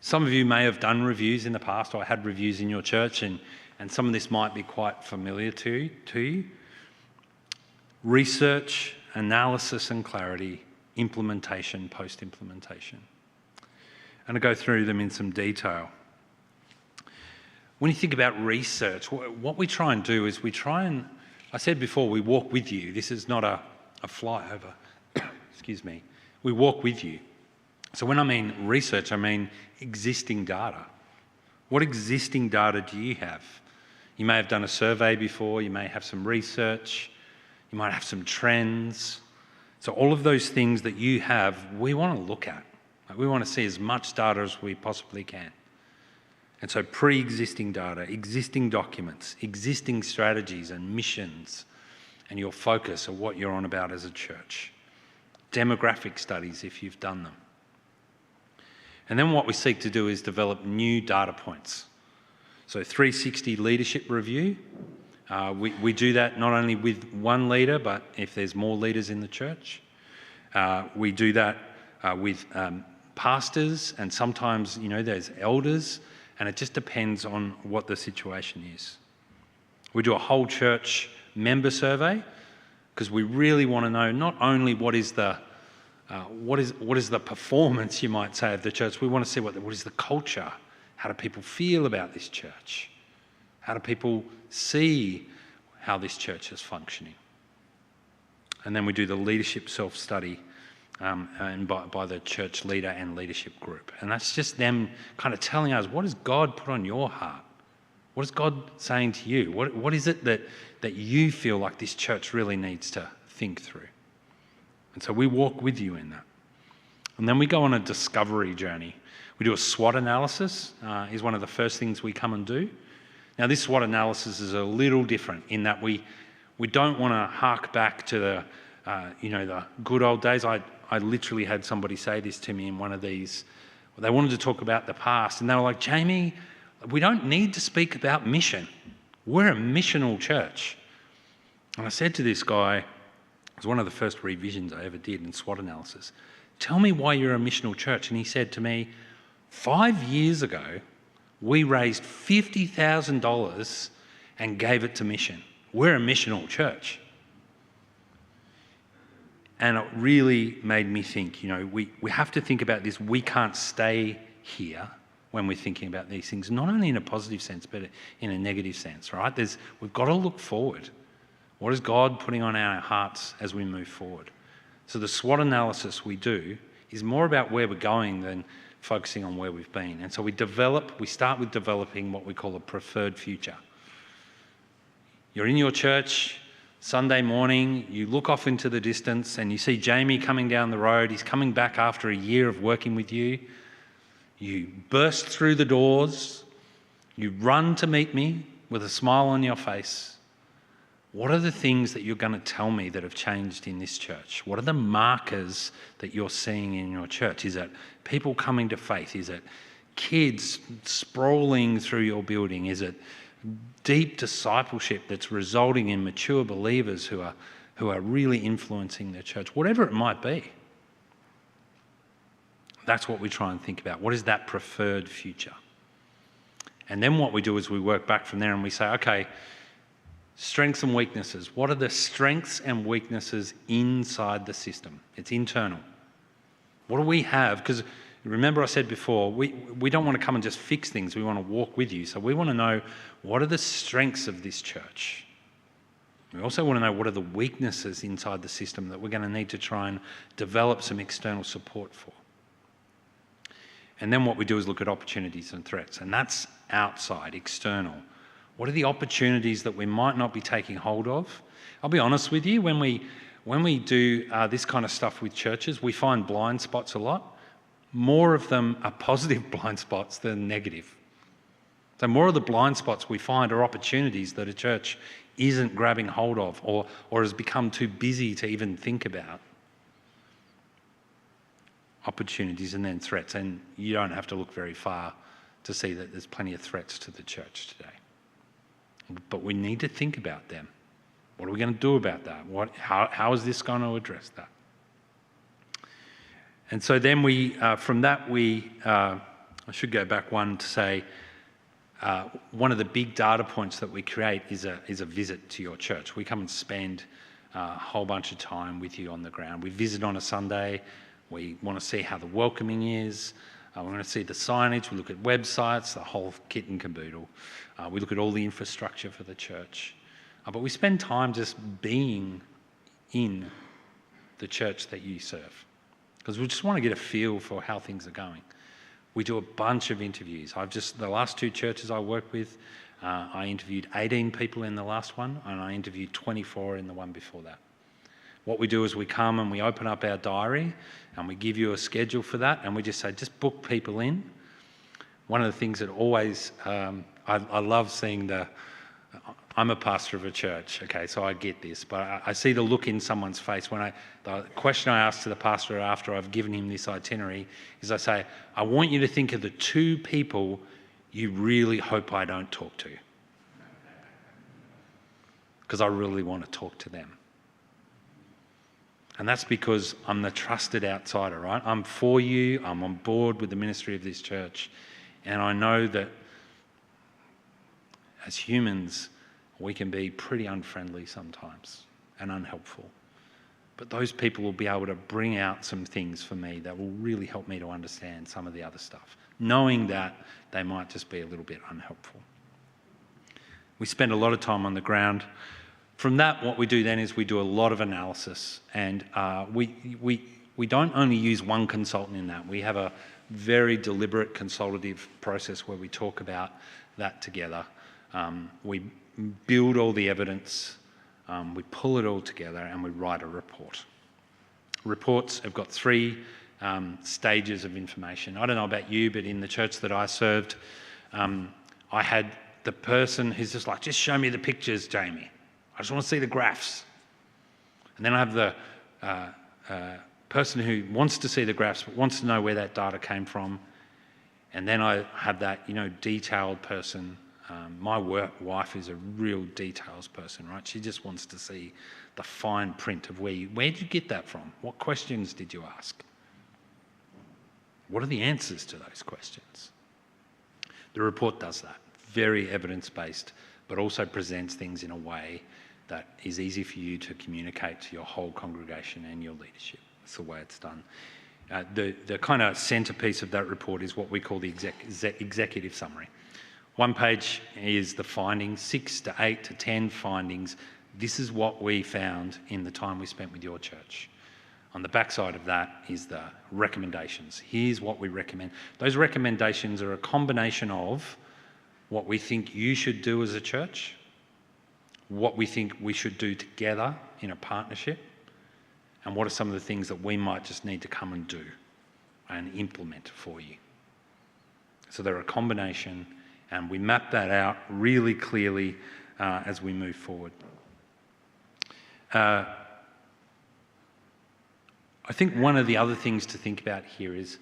Speaker 4: Some of you may have done reviews in the past or had reviews in your church, and some of this might be quite familiar to you. Research, analysis and clarity, implementation, post-implementation. And I'll go through them in some detail. When you think about research, what we try and do is I said before, we walk with you. This is not a flyover. Excuse me. We walk with you. So when I mean research, I mean existing data. What existing data do you have? You may have done a survey before, you may have some research, you might have some trends. So all of those things that you have, we want to look at. We want to see as much data as we possibly can. And so pre-existing data, existing documents, existing strategies and missions, and your focus of what you're on about as a church. Demographic studies, if you've done them. And then what we seek to do is develop new data points. So 360 leadership review. We do that not only with one leader, but if there's more leaders in the church. We do that with pastors, and sometimes, there's elders, and it just depends on what the situation is. We do a whole church member survey because we really want to know not only what is the performance, you might say, of the church. We want to see what is the culture. How do people feel about this church? How do people see how this church is functioning? And then we do the leadership self-study and by the church leader and leadership group. And that's just them kind of telling us, what has God put on your heart? What is God saying to you? What is it that you feel like this church really needs to think through? And so we walk with you in that. And then we go on a discovery journey. We do a SWOT analysis, is one of the first things we come and do. Now, this SWOT analysis is a little different in that we don't want to hark back to the good old days. I literally had somebody say this to me in one of these. They wanted to talk about the past, and they were like, Jamie, we don't need to speak about mission. We're a missional church. And I said to this guy, it was one of the first revisions I ever did in SWOT analysis, tell me why you're a missional church. And he said to me, 5 years ago, we raised $50,000 and gave it to mission. We're a missional church. And it really made me think, we have to think about this. We can't stay here when we're thinking about these things, not only in a positive sense, but in a negative sense, right? We've got to look forward. What is God putting on our hearts as we move forward? So the SWOT analysis we do is more about where we're going than focusing on where we've been. And so we start with developing what we call a preferred future. You're in your church, Sunday morning, you look off into the distance and you see Jamie coming down the road. He's coming back after a year of working with you. You burst through the doors. You run to meet me with a smile on your face. What are the things that you're going to tell me that have changed in this church? What are the markers that you're seeing in your church? Is it people coming to faith? Is it kids sprawling through your building? Is it deep discipleship that's resulting in mature believers who are really influencing their church? Whatever it might be. That's what we try and think about. What is that preferred future? And then what we do is we work back from there and we say, okay, strengths and weaknesses. What are the strengths and weaknesses inside the system? It's internal. What do we have? Because remember I said before, we don't want to come and just fix things. We want to walk with you. So we want to know, what are the strengths of this church? We also want to know, what are the weaknesses inside the system that we're going to need to try and develop some external support for? And then what we do is look at opportunities and threats. And that's outside, external. What are the opportunities that we might not be taking hold of? I'll be honest with you, when we do this kind of stuff with churches, we find blind spots a lot. More of them are positive blind spots than negative. So more of the blind spots we find are opportunities that a church isn't grabbing hold of or has become too busy to even think about. Opportunities and then threats. And you don't have to look very far to see that there's plenty of threats to the church today. but we need to think about them. What are we going to do about that? How is this going to address that? And so then from that, I should go back one to say, one of the big data points that we create is a visit to your church. We come and spend a whole bunch of time with you on the ground. We visit on a Sunday. We want to see how the welcoming is. We want to see the signage. We look at websites, the whole kit and caboodle. We look at all the infrastructure for the church. But we spend time just being in the church that you serve, because we just want to get a feel for how things are going. We do a bunch of interviews. The last 2 churches I work with, I interviewed 18 people in the last one, and I interviewed 24 in the one before that. What we do is we come and we open up our diary and we give you a schedule for that, and we just say, just book people in. One of the things that always, I love seeing I'm a pastor of a church, okay, so I get this, but I see the look in someone's face the question I ask to the pastor after I've given him this itinerary is I say, I want you to think of the 2 people you really hope I don't talk to, because I really want to talk to them. And that's because I'm the trusted outsider, right? I'm for you, I'm on board with the ministry of this church, and I know that as humans, we can be pretty unfriendly sometimes and unhelpful. But those people will be able to bring out some things for me that will really help me to understand some of the other stuff, knowing that they might just be a little bit unhelpful. We spend a lot of time on the ground. From that, what we do then is we do a lot of analysis, and we don't only use one consultant in that. We have a very deliberate consultative process where we talk about that together. We build all the evidence, we pull it all together, and we write a report. Reports have got 3 stages of information. I don't know about you, but in the church that I served, I had the person who's just like, just show me the pictures, Jamie. I just want to see the graphs. And then I have the person who wants to see the graphs but wants to know where that data came from. And then I have that, detailed person. My wife is a real details person, right? She just wants to see the fine print of where did you get that from? What questions did you ask? What are the answers to those questions? The report does that. Very evidence-based, but also presents things in a way that is easy for you to communicate to your whole congregation and your leadership. That's the way it's done. The kind of centrepiece of that report is what we call the executive summary. 1 page is the findings, 6 to 8 to 10 findings. This is what we found in the time we spent with your church. On the backside of that is the recommendations. Here's what we recommend. Those recommendations are a combination of what we think you should do as a church, what we think we should do together in a partnership, and what are some of the things that we might just need to come and do and implement for you. So they're a combination, and we map that out really clearly as we move forward. I think one of the other things to think about here is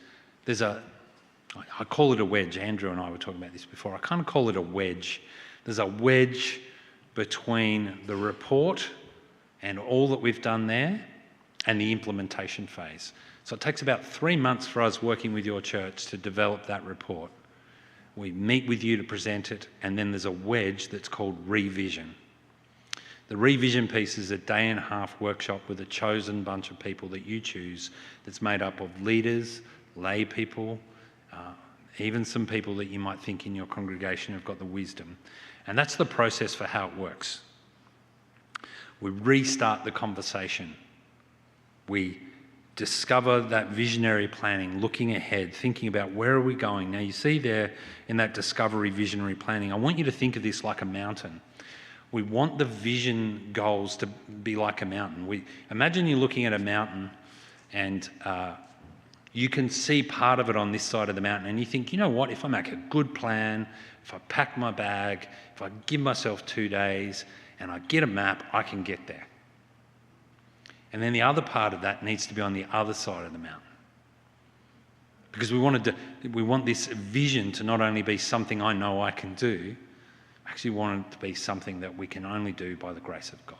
Speaker 4: I call it a wedge. Andrew and I were talking about this before. I kind of call it a wedge. There's a wedge between the report and all that we've done there and the implementation phase. So it takes about 3 months for us working with your church to develop that report. We meet with you to present it, and then there's a wedge that's called revision. The revision piece is a 1.5-day workshop with a chosen bunch of people that you choose that's made up of leaders, lay people, even some people that you might think in your congregation have got the wisdom. And that's the process for how it works. We restart the conversation. We discover that visionary planning, looking ahead, thinking about where are we going. Now you see there in that discovery visionary planning, I want you to think of this like a mountain. We want the vision goals to be like a mountain. Imagine you're looking at a mountain and you can see part of it on this side of the mountain, and you think, you know what, if I make a good plan, if I pack my bag, if I give myself 2 days and I get a map, I can get there. And then the other part of that needs to be on the other side of the mountain. Because we want this vision to not only be something I know I can do, I actually want it to be something that we can only do by the grace of God.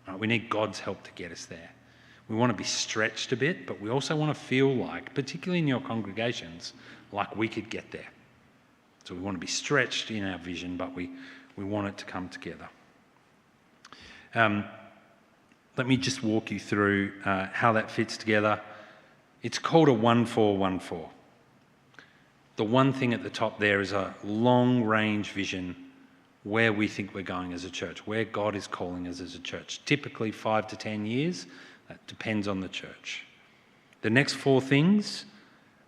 Speaker 4: Right? We need God's help to get us there. We want to be stretched a bit, but we also want to feel like, particularly in your congregations, like we could get there. So we want to be stretched in our vision, but we want it to come together. Let me just walk you through how that fits together. It's called a 1-4-1-4. The one thing at the top there is a long-range vision where we think we're going as a church, where God is calling us as a church. Typically 5 to 10 years. That depends on the church. The next 4 things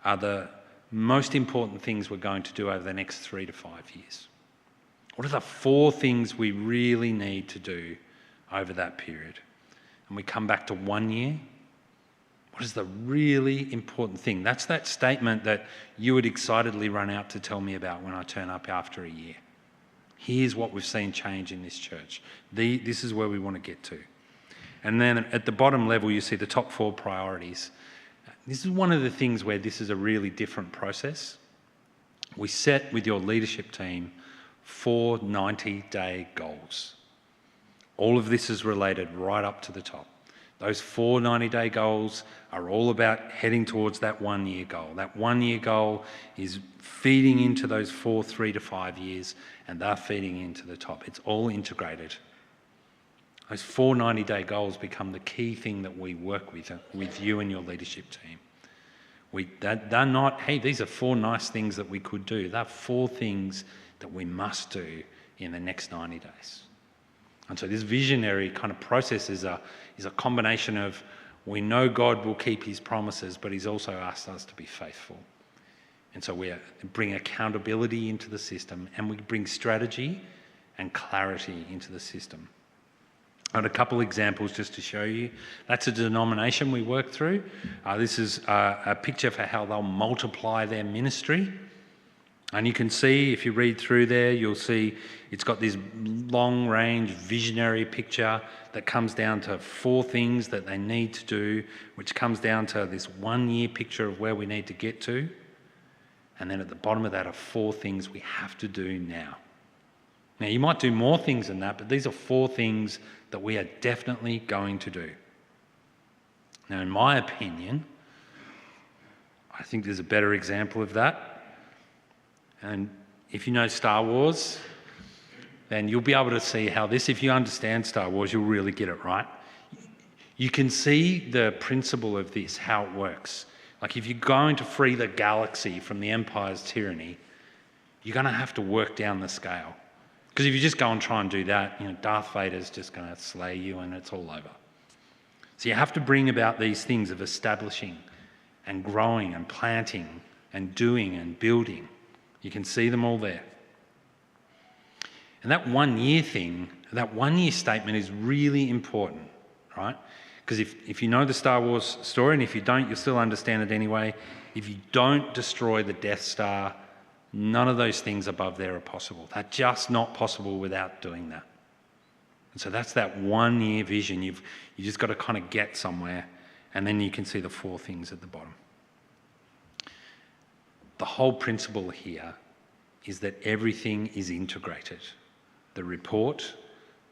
Speaker 4: are the most important things we're going to do over the next 3 to 5 years. What are the 4 things we really need to do over that period? And we come back to 1 year. What is the really important thing? That's that statement that you would excitedly run out to tell me about when I turn up after a year. Here's what we've seen change in this church. This is where we want to get to. And then at the bottom level, you see the top 4 priorities. This is one of the things where this is a really different process. We set with your leadership team 4 90-day goals. All of this is related right up to the top. Those 4 90-day goals are all about heading towards that 1-year goal. That 1-year goal is feeding into those 4 3 to 5 years, and they're feeding into the top. It's all integrated. Those 4 90-day goals become the key thing that we work with you and your leadership team. They're not, hey, these are 4 nice things that we could do. They're 4 things that we must do in the next 90 days. And so this visionary kind of process is a combination of, we know God will keep his promises, but he's also asked us to be faithful. And so we bring accountability into the system, and we bring strategy and clarity into the system. I had a couple examples just to show you. That's a denomination we work through. This is a picture for how they'll multiply their ministry. And you can see, if you read through there, you'll see it's got this long-range visionary picture that comes down to 4 things that they need to do, which comes down to this 1-year picture of where we need to get to. And then at the bottom of that are 4 things we have to do now. Now, you might do more things than that, but these are 4 things that we are definitely going to do. Now, in my opinion, I think there's a better example of that. And if you know Star Wars, then you'll be able to see how this, if you understand Star Wars, you'll really get it right. You can see the principle of this, how it works. Like if you're going to free the galaxy from the Empire's tyranny, you're going to have to work down the scale. Because if you just go and try and do that, Darth Vader's just going to slay you and it's all over. So you have to bring about these things of establishing and growing and planting and doing and building. You can see them all there. And that 1-year thing, that 1-year statement is really important, right? Because if you know the Star Wars story, and if you don't, you'll still understand it anyway. If you don't destroy the Death Star, none of those things above there are possible. They're just not possible without doing that. And so that's that 1-year vision. You just got to kind of get somewhere, and then you can see the 4 things at the bottom. The whole principle here is that everything is integrated. The report,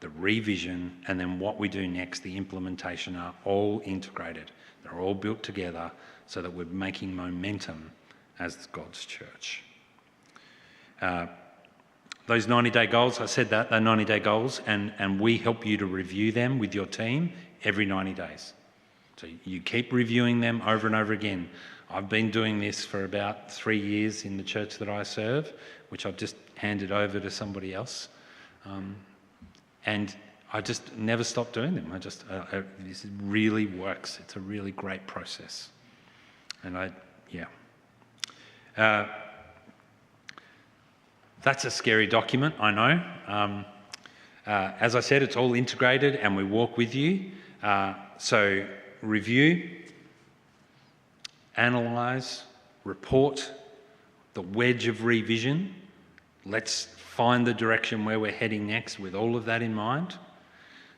Speaker 4: the revision, and then what we do next, the implementation, are all integrated. They're all built together so that we're making momentum as God's church. Those 90-day goals, I said that, they're 90-day goals, and we help you to review them with your team every 90 days. So you keep reviewing them over and over again. I've been doing this for about 3 years in the church that I serve, which I've just handed over to somebody else. And I just never stop doing them. This really works. It's a really great process. And that's a scary document, I know. As I said, it's all integrated and we walk with you. So review, analyse, report, the wedge of revision. Let's find the direction where we're heading next with all of that in mind.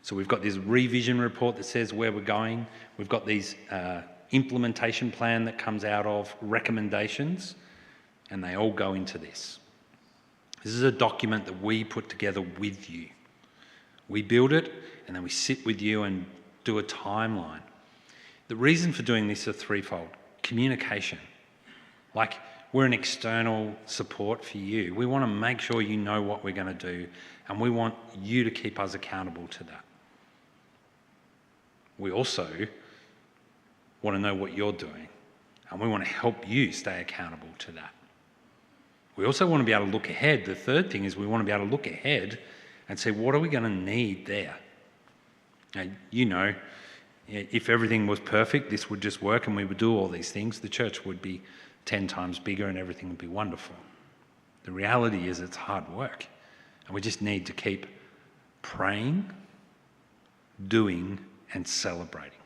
Speaker 4: So we've got this revision report that says where we're going. We've got these implementation plan that comes out of recommendations, and they all go into this. This is a document that we put together with you. We build it and then we sit with you and do a timeline. The reason for doing this is threefold. Communication. Like, we're an external support for you. We want to make sure you know what we're going to do, and we want you to keep us accountable to that. We also want to know what you're doing, and we want to help you stay accountable to that. We also want to be able to look ahead. The third thing is we want to be able to look ahead and say, what are we going to need there? Now, you know, if everything was perfect, this would just work and we would do all these things, the church would be 10 times bigger and everything would be wonderful. The reality is it's hard work, and we just need to keep praying, doing, and celebrating.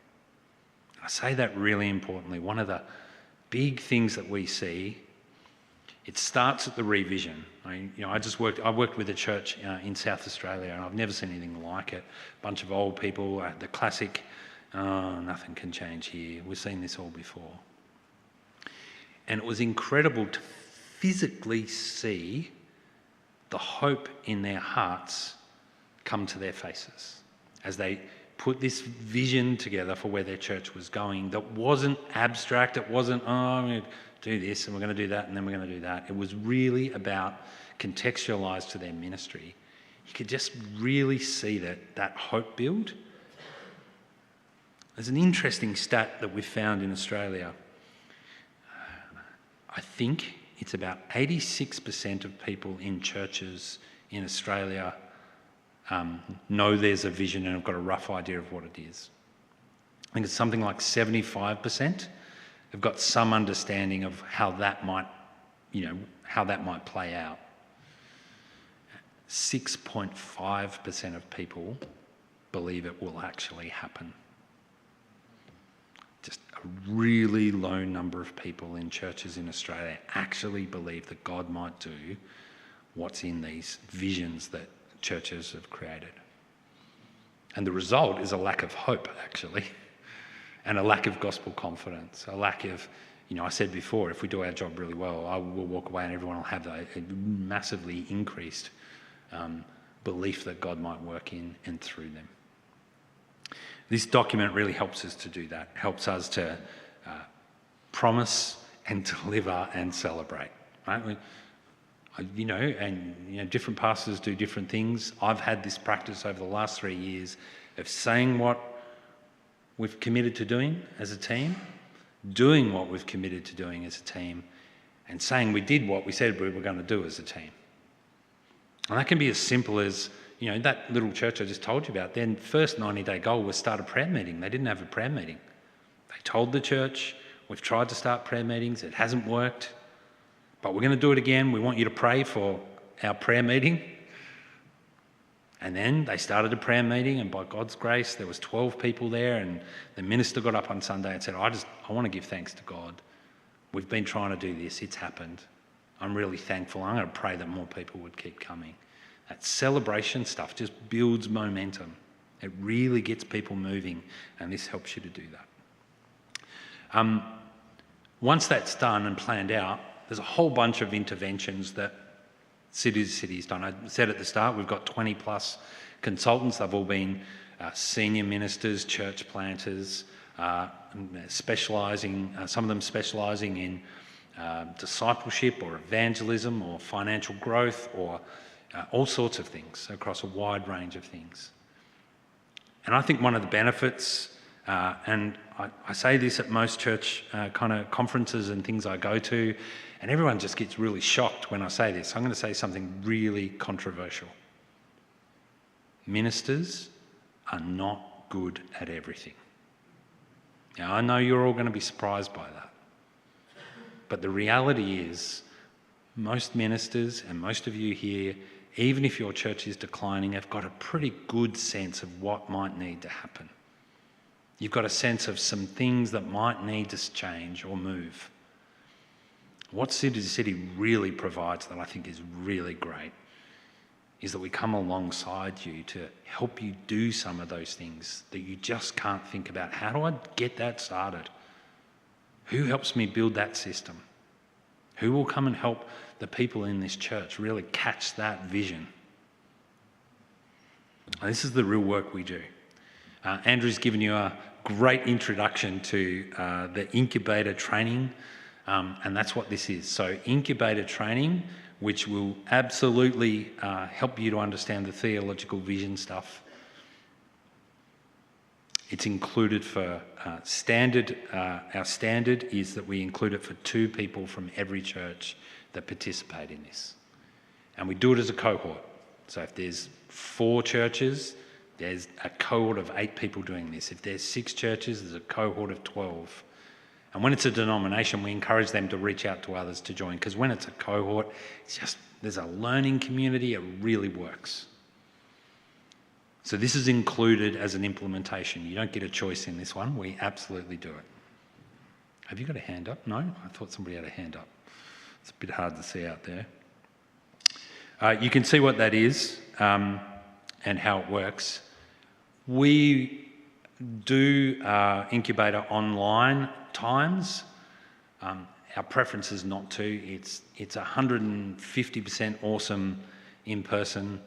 Speaker 4: I say that really importantly. One of the big things that we see, it starts at the revision. I worked with a church in South Australia, and I've never seen anything like it. A bunch of old people, the classic, oh, nothing can change here. We've seen this all before. And it was incredible to physically see the hope in their hearts come to their faces as they put this vision together for where their church was going that wasn't abstract. It wasn't, oh, I'm going to do this and we're going to do that and then we're going to do that. It was really about contextualised to their ministry. You could just really see that hope build. There's an interesting stat that we found in Australia. I think it's about 86% of people in churches in Australia know there's a vision and have got a rough idea of what it is. I think it's something like 75% have got some understanding of how that might play out. 6.5% of people believe it will actually happen. Just a really low number of people in churches in Australia actually believe that God might do what's in these visions that churches have created. And the result is a lack of hope, actually, and a lack of gospel confidence, a lack of, I said before, if we do our job really well, I will walk away and everyone will have a massively increased belief that God might work in and through them. This document really helps us to do that, helps us to promise and deliver and celebrate, right? Different pastors do different things. I've had this practice over the last 3 years of saying what we've committed to doing as a team, doing what we've committed to doing as a team, and saying we did what we said we were going to do as a team. And that can be as simple as, that little church I just told you about, their first 90-day goal was start a prayer meeting. They didn't have a prayer meeting. They told the church, we've tried to start prayer meetings, it hasn't worked, but we're going to do it again. We want you to pray for our prayer meeting. And then they started a prayer meeting, and by God's grace, there was 12 people there, and the minister got up on Sunday and said, I want to give thanks to God. We've been trying to do this. It's happened. I'm really thankful. I'm going to pray that more people would keep coming. That celebration stuff just builds momentum. It really gets people moving, and this helps you to do that. Once that's done and planned out, there's a whole bunch of interventions that City's done. I said at the start, we've got 20 plus consultants. They've all been senior ministers, church planters, specialising, some of them specialising in discipleship or evangelism or financial growth or all sorts of things across a wide range of things. And I think one of the benefits, and I say this at most church kind of conferences and things I go to, and everyone just gets really shocked when I say this. I'm going to say something really controversial. Ministers are not good at everything. Now, I know you're all going to be surprised by that. But the reality is, most ministers and most of you here, even if your church is declining, have got a pretty good sense of what might need to happen. You've got a sense of some things that might need to change or move. What City to City really provides that I think is really great is that we come alongside you to help you do some of those things that you just can't think about. How do I get that started? Who helps me build that system? Who will come and help the people in this church really catch that vision? And this is the real work we do. Andrew's given you a great introduction to the incubator training, and that's what this is. So incubator training, which will absolutely help you to understand the theological vision stuff. It's included for standard. Our standard is that we include it for 2 people from every church that participate in this. And we do it as a cohort. So if there's 4 churches, there's a cohort of 8 people doing this. If there's 6 churches, there's a cohort of 12. And when it's a denomination, we encourage them to reach out to others to join, because when it's a cohort, it's just, there's a learning community, it really works. So this is included as an implementation. You don't get a choice in this one. We absolutely do it. Have you got a hand up? No? I thought somebody had a hand up. It's a bit hard to see out there. You can see what that is and how it works. We do incubator online times. Our preference is not to. It's 150% awesome in person.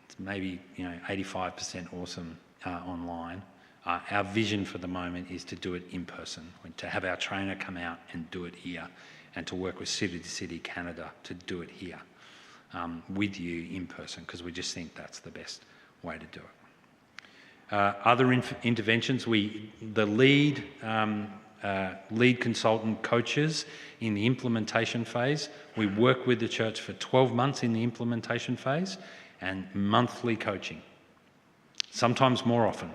Speaker 4: It's maybe 85% awesome online. Our vision for the moment is to do it in person, to have our trainer come out and do it here, and to work with City to City Canada to do it here with you in person, because we just think that's the best way to do it. Other interventions, the lead consultant coaches in the implementation phase. We work with the church for 12 months in the implementation phase, and monthly coaching, sometimes more often.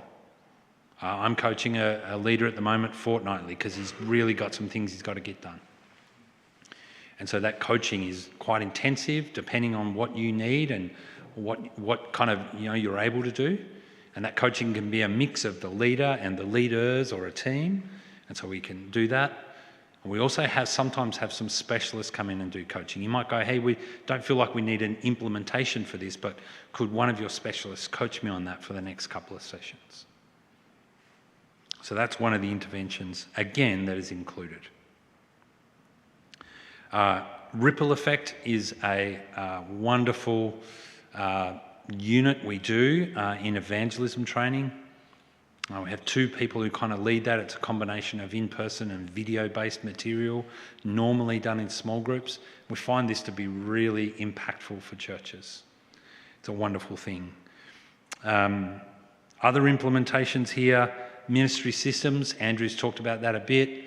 Speaker 4: I'm coaching a leader at the moment fortnightly, because he's really got some things he's got to get done. And so that coaching is quite intensive, depending on what you need and what kind of you're able to do. And that coaching can be a mix of the leader and the leaders or a team. And so we can do that. And we also sometimes have some specialists come in and do coaching. You might go, hey, we don't feel like we need an implementation for this, but could one of your specialists coach me on that for the next couple of sessions? So that's one of the interventions, again, that is included. Ripple Effect is a wonderful unit we do in evangelism training. We have 2 people who kind of lead that. It's a combination of in-person and video-based material, normally done in small groups. We find this to be really impactful for churches. It's a wonderful thing. Other implementations here, ministry systems. Andrew's talked about that a bit.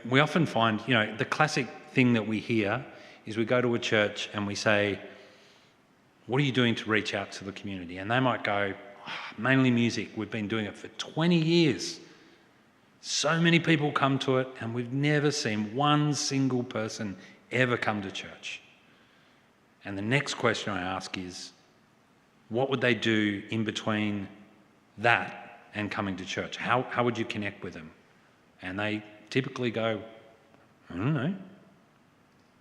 Speaker 4: We often find, the classic thing that we hear is we go to a church and we say, what are you doing to reach out to the community? And they might go, mainly music. We've been doing it for 20 years. So many people come to it, and we've never seen one single person ever come to church. And the next question I ask is, what would they do in between that and coming to church? How would you connect with them? And they typically go, I don't know.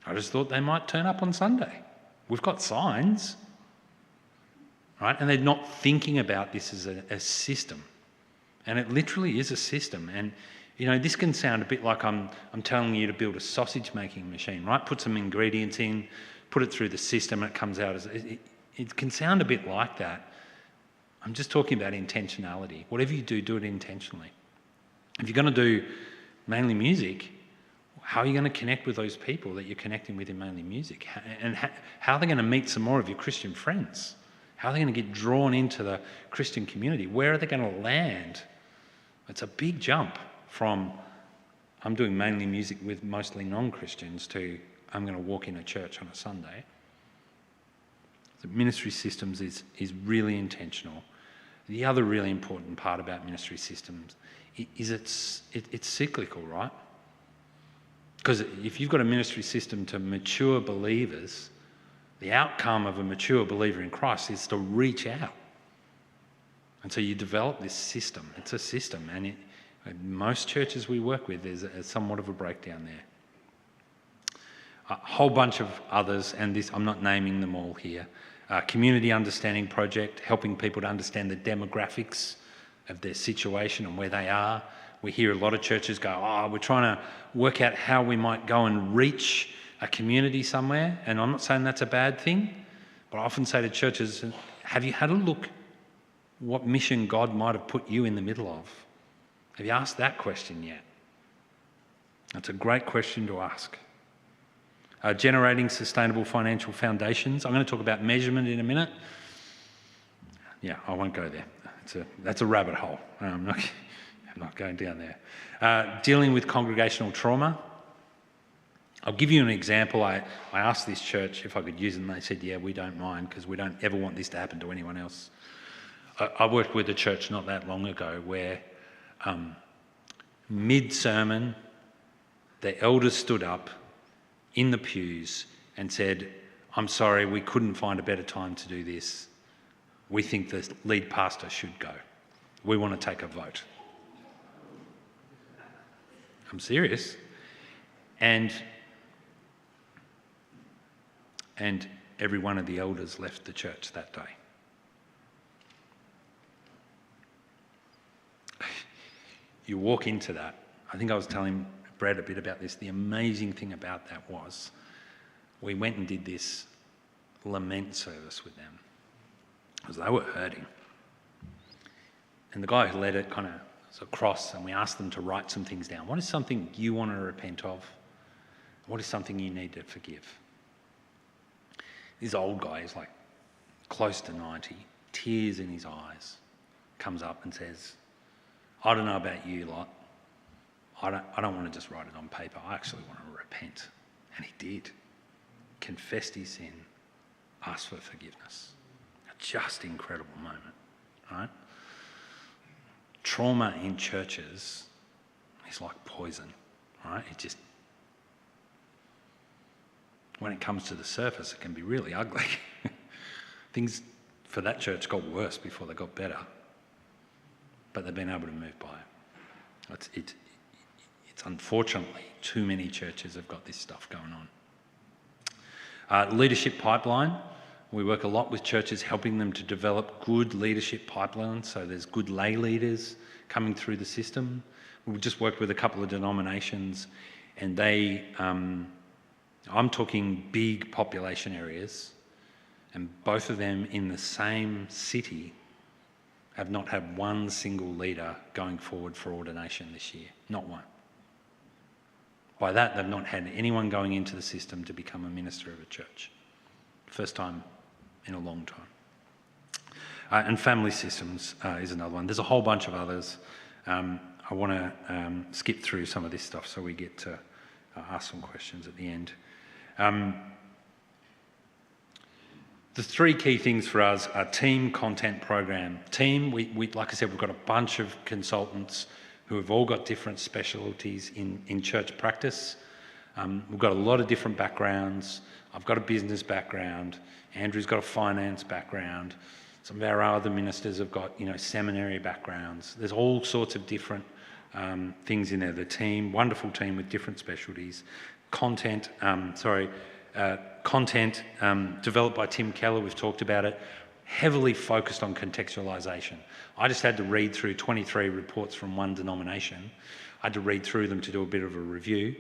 Speaker 4: I just thought they might turn up on Sunday. We've got signs. Right? And they're not thinking about this as a system. And it literally is a system. And, this can sound a bit like I'm telling you to build a sausage making machine, right? Put some ingredients in, put it through the system, and it comes out as... It can sound a bit like that. I'm just talking about intentionality. Whatever you do, do it intentionally. If you're going to do mainly music, how are you going to connect with those people that you're connecting with in mainly music? And how are they going to meet some more of your Christian friends? How are they going to get drawn into the Christian community? Where are they going to land? It's a big jump from I'm doing mainly music with mostly non-Christians to I'm going to walk in a church on a Sunday. The ministry systems is really intentional. The other really important part about ministry systems is it's cyclical, right? Because if you've got a ministry system to mature believers, the outcome of a mature believer in Christ is to reach out. And so you develop this system. It's a system. And in most churches we work with, there's somewhat of a breakdown there. A whole bunch of others, and this I'm not naming them all here. Community Understanding Project, helping people to understand the demographics of their situation and where they are. We hear a lot of churches go, oh, we're trying to work out how we might go and reach a community somewhere. And I'm not saying that's a bad thing, but I often say to churches, have you had a look what mission God might have put you in the middle of? Have you asked that question yet? That's a great question to ask. Generating sustainable financial foundations. I'm going to talk about measurement in a minute. Yeah, I won't go there. That's a rabbit hole. I'm not going down there. Dealing with congregational trauma. I'll give you an example. I asked this church if I could use it, and they said, yeah, we don't mind because we don't ever want this to happen to anyone else. I worked with a church not that long ago where mid-sermon, the elders stood up in the pews and said, I'm sorry, we couldn't find a better time to do this. We think the lead pastor should go. We want to take a vote. I'm serious. And every one of the elders left the church that day. You walk into that. I think I was telling Brad a bit about this. The amazing thing about that was we went and did this lament service with them because they were hurting. And the guy who led it kind of was across, and we asked them to write some things down. What is something you want to repent of? What is something you need to forgive? This old guy is like close to 90, tears in his eyes, comes up and says, I don't know about you lot. I don't want to just write it on paper. I actually want to repent. And he did. Confessed his sin, asked for forgiveness. A just incredible moment, right? Trauma in churches is like poison, right? It just, when it comes to the surface, it can be really ugly. Things for that church got worse before they got better, but they've been able to move by it. It's unfortunately too many churches have got this stuff going on. Leadership pipeline. We work a lot with churches helping them to develop good leadership pipelines, so there's good lay leaders coming through the system. We've just worked with a couple of denominations, and they, I'm talking big population areas, and both of them in the same city have not had one single leader going forward for ordination this year. Not one. By that, they've not had anyone going into the system to become a minister of a church. First time in a long time. And family systems is another one. There's a whole bunch of others. I want to skip through some of this stuff so we get to ask some questions at the end. The three key things for us are team, content, program. Team, we like I said, we've got a bunch of consultants who have all got different specialties in church practice. We've got a lot of different backgrounds. I've got a business background. Andrew's got a finance background. Some of our other ministers have got, seminary backgrounds. There's all sorts of different things in there. The team, wonderful team with different specialties. Content developed by Tim Keller, we've talked about it, heavily focused on contextualisation. I just had to read through 23 reports from one denomination. I had to read through them to do a bit of a review.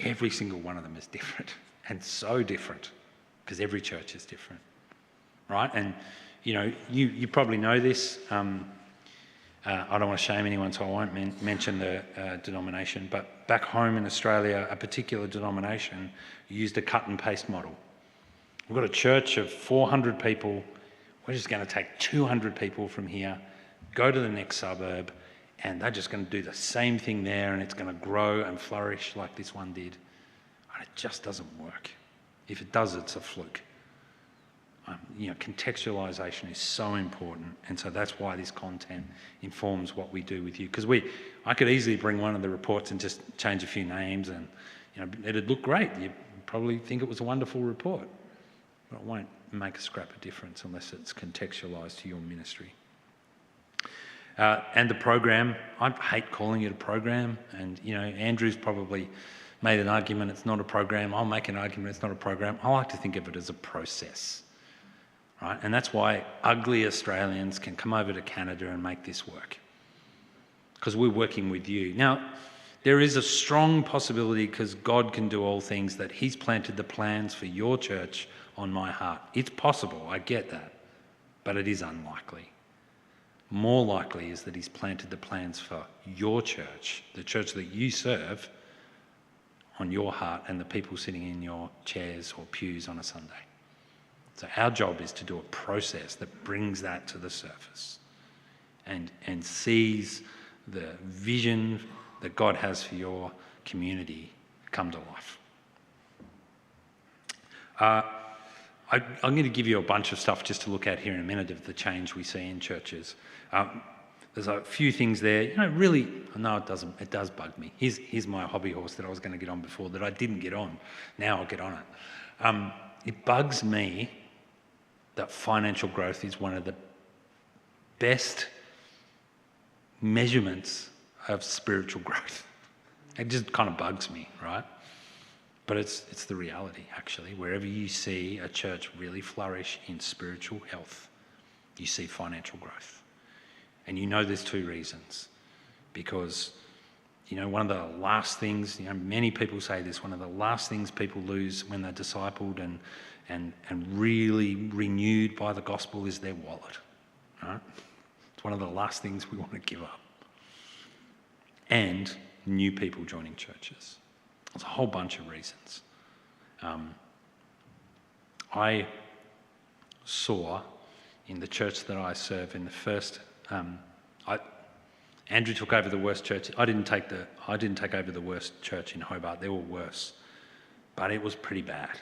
Speaker 4: Every single one of them is different, and so different, because every church is different, right? And, you probably know this. I don't want to shame anyone, so I won't mention the denomination, but back home in Australia, a particular denomination used a cut and paste model. We've got a church of 400 people. We're just going to take 200 people from here, go to the next suburb, and they're just going to do the same thing there, and it's going to grow and flourish like this one did. And it just doesn't work. If it does, it's a fluke. Contextualisation is so important, and so that's why this content informs what we do with you. Because I could easily bring one of the reports and just change a few names, and it'd look great. You'd probably think it was a wonderful report, but it won't make a scrap of difference unless it's contextualised to your ministry. And the program, I hate calling it a program, and Andrew's probably made an argument it's not a program. I'll make an argument it's not a program. I like to think of it as a process. Right? And that's why ugly Australians can come over to Canada and make this work. because we're working with you. Now, there is a strong possibility, because God can do all things, that he's planted the plans for your church on my heart. It's possible, I get that, but it is unlikely. More likely is that he's planted the plans for your church, the church that you serve, on your heart and the people sitting in your chairs or pews on a Sunday. So our job is to do a process that brings that to the surface and sees the vision that God has for your community come to life. I'm going to give you a bunch of stuff just to look at here in a minute of the change we see in churches. There's a few things there, really, no, it does bug me. Here's my hobby horse that I was going to get on before that I didn't get on. Now I'll get on it. It bugs me that financial growth is one of the best measurements of spiritual growth. It just kind of bugs me, right? But it's the reality, actually. Wherever you see a church really flourish in spiritual health, you see financial growth. And there's two reasons. Because, one of the last things, many people say this, one of the last things people lose when they're discipled and really renewed by the gospel is their wallet, right? It's one of the last things we want to give up. And new people joining churches. There's a whole bunch of reasons. I saw in the church that I serve in the first, Andrew took over the worst church. I didn't take over the worst church in Hobart. They were worse, but it was pretty bad.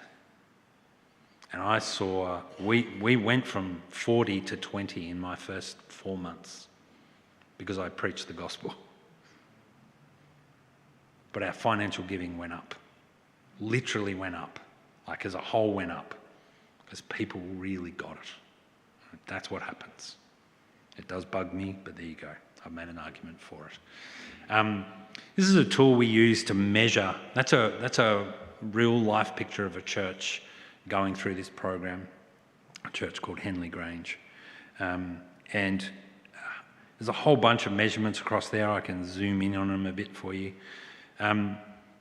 Speaker 4: And I saw we went from 40 to 20 in my first 4 months because I preached the gospel. But our financial giving went up, literally went up, like as a whole went up, because people really got it. That's what happens. It does bug me, but there you go. I've made an argument for it. This is a tool we use to measure. That's a real life picture of a church going through this program, a church called Henley Grange. And there's a whole bunch of measurements across there. I can zoom in on them a bit for you.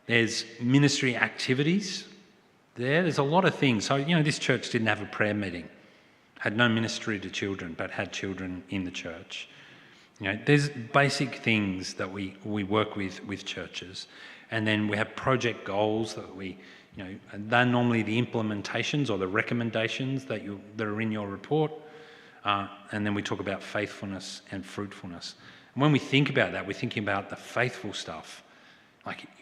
Speaker 4: There's ministry activities there. There's a lot of things. So, this church didn't have a prayer meeting, had no ministry to children, but had children in the church. There's basic things that we work with churches. And then we have project goals that they're normally the implementations or the recommendations that are in your report. And then we talk about faithfulness and fruitfulness. And when we think about that, we're thinking about the faithful stuff.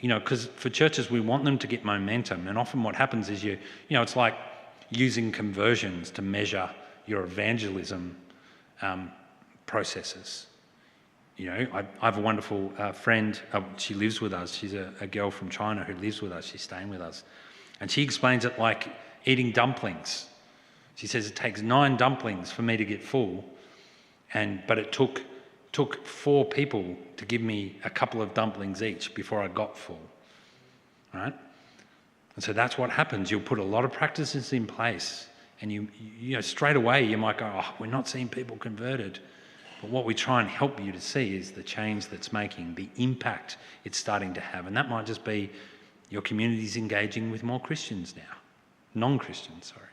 Speaker 4: Because for churches, we want them to get momentum. And often what happens is it's like using conversions to measure your evangelism processes. I have a wonderful friend. She lives with us. She's a girl from China who lives with us. She's staying with us. And she explains it like eating dumplings. She says it takes 9 dumplings for me to get full. But it took 4 people to give me a couple of dumplings each before I got full, right? And so that's what happens. You'll put a lot of practices in place, and you straight away you might go, oh, we're not seeing people converted. But what we try and help you to see is the change that's making, the impact it's starting to have. And that might just be your community's engaging with more Christians now, non-Christians, sorry.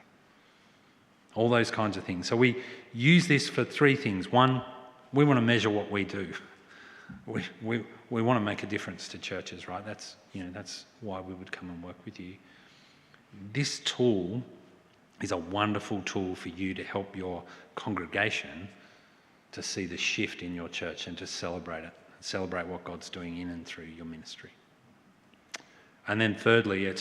Speaker 4: All those kinds of things. So we use this for 3 things. 1, we want to measure what we do. We want to make a difference to churches, right? That's why we would come and work with you. This tool is a wonderful tool for you to help your congregation to see the shift in your church and to celebrate it, celebrate what God's doing in and through your ministry. And then thirdly, it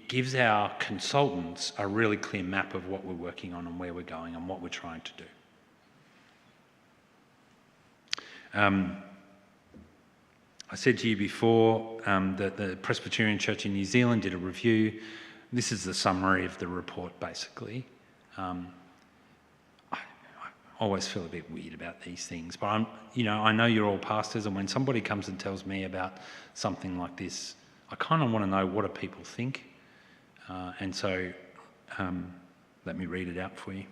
Speaker 4: gives our consultants a really clear map of what we're working on and where we're going and what we're trying to do. I said to you before that the Presbyterian Church in New Zealand did a review. This is the summary of the report, basically. I always feel a bit weird about these things, but I know you're all pastors, and when somebody comes and tells me about something like this, I kind of want to know what do people think. And so let me read it out for you.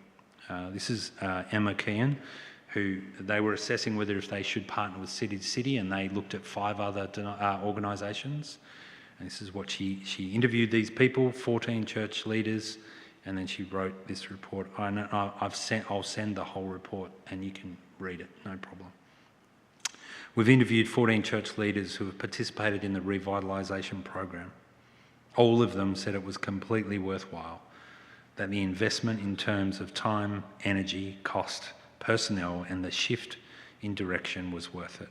Speaker 4: This is Emma Kean, who they were assessing whether if they should partner with City to City, and they looked at 5 other organisations. And this is what she interviewed these people, 14 church leaders, and then she wrote this report. I'll send the whole report and you can read it, no problem. We've interviewed 14 church leaders who have participated in the revitalisation program. All of them said it was completely worthwhile, that the investment in terms of time, energy, cost, personnel, and the shift in direction was worth it.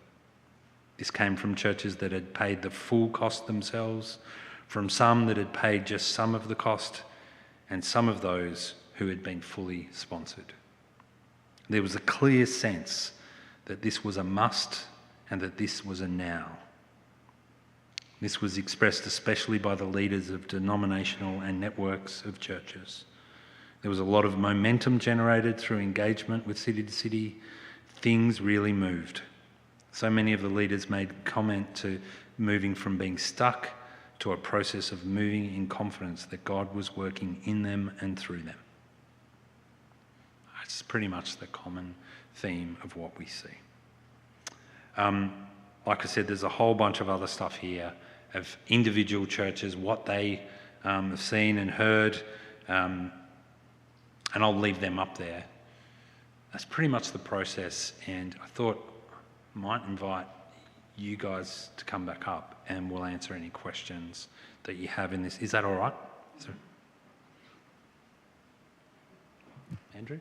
Speaker 4: This came from churches that had paid the full cost themselves, from some that had paid just some of the cost, and some of those who had been fully sponsored. There was a clear sense that this was a must and that this was a now. This was expressed especially by the leaders of denominational and networks of churches. There was a lot of momentum generated through engagement with City to City. Things really moved. So many of the leaders made comment to moving from being stuck to a process of moving in confidence that God was working in them and through them. It's pretty much the common theme of what we see. Like I said, there's a whole bunch of other stuff here of individual churches, what they have seen and heard, and I'll leave them up there. That's pretty much the process, and I thought I might invite you guys to come back up and we'll answer any questions that you have in this. Is that all right? Andrew?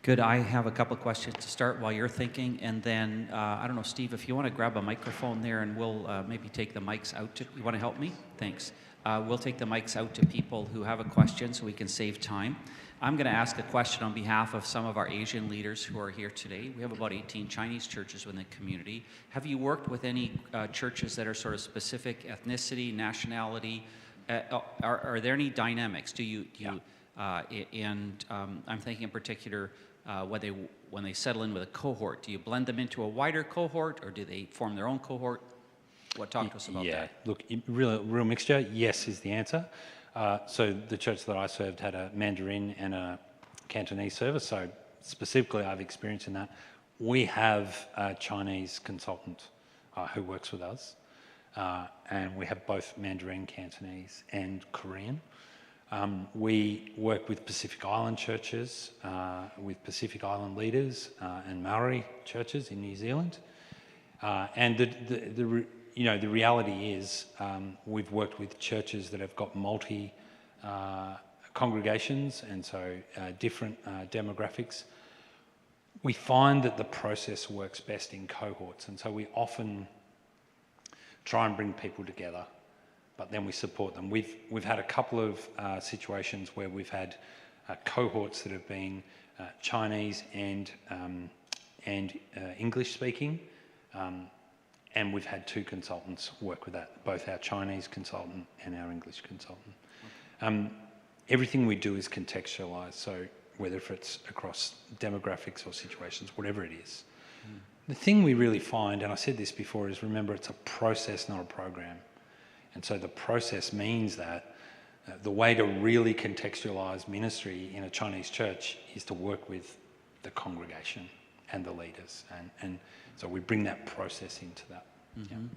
Speaker 5: Good. I have a couple of questions to start while you're thinking, and then I don't know, Steve, if you want to grab a microphone there, and we'll maybe take the mics out to. You want to help me? Thanks. We'll take the mics out to people who have a question, so we can save time. I'm going to ask a question on behalf of some of our Asian leaders who are here today. We have about 18 Chinese churches within the community. Have you worked with any churches that are sort of specific ethnicity, nationality? Are there any dynamics? I'm thinking in particular. When they settle in with a cohort, do you blend them into a wider cohort, or do they form their own cohort? Talk to us about that.
Speaker 4: Yeah, look, real mixture. Yes is the answer. So the church that I served had a Mandarin and a Cantonese service. So specifically, I've experienced in that. We have a Chinese consultant who works with us, and we have both Mandarin, Cantonese, and Korean. We work with Pacific Island churches, with Pacific Island leaders and Maori churches in New Zealand. And the reality is we've worked with churches that have got multi congregations and so different demographics. We find that the process works best in cohorts, and so we often try and bring people together, but then we support them. We've had a couple of situations where we've had cohorts that have been Chinese and English speaking, and we've had 2 consultants work with that, both our Chinese consultant and our English consultant. Everything we do is contextualised, so whether if it's across demographics or situations, whatever it is. The thing we really find, and I said this before, is remember it's a process, not a program. And so the process means that the way to really contextualise ministry in a Chinese church is to work with the congregation and the leaders. And so we bring that process into that.
Speaker 5: Mm-hmm.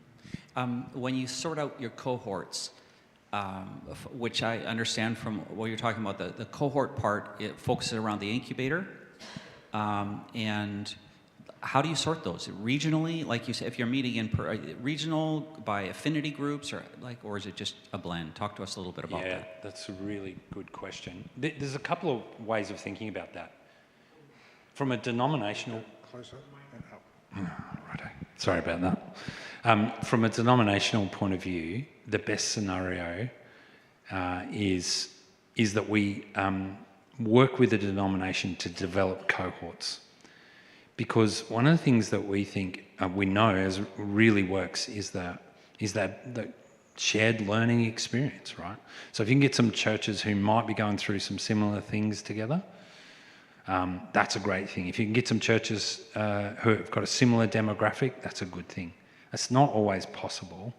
Speaker 5: Yeah. When you sort out your cohorts, which I understand from what you're talking about, the cohort part, it focuses around the incubator. And how do you sort those? Regionally, like you said, if you're meeting in regional by affinity groups, or is it just a blend? Talk to us a little bit about that.
Speaker 4: Yeah, that's a really good question. There's a couple of ways of thinking about that. From a denominational...
Speaker 3: Closer and up.
Speaker 4: Righto. Sorry about that. From a denominational point of view, the best scenario is that we work with the denomination to develop cohorts. Because one of the things that we think we know as really works is that shared learning experience, right? So if you can get some churches who might be going through some similar things together, that's a great thing. If you can get some churches who have got a similar demographic, that's a good thing. That's not always possible.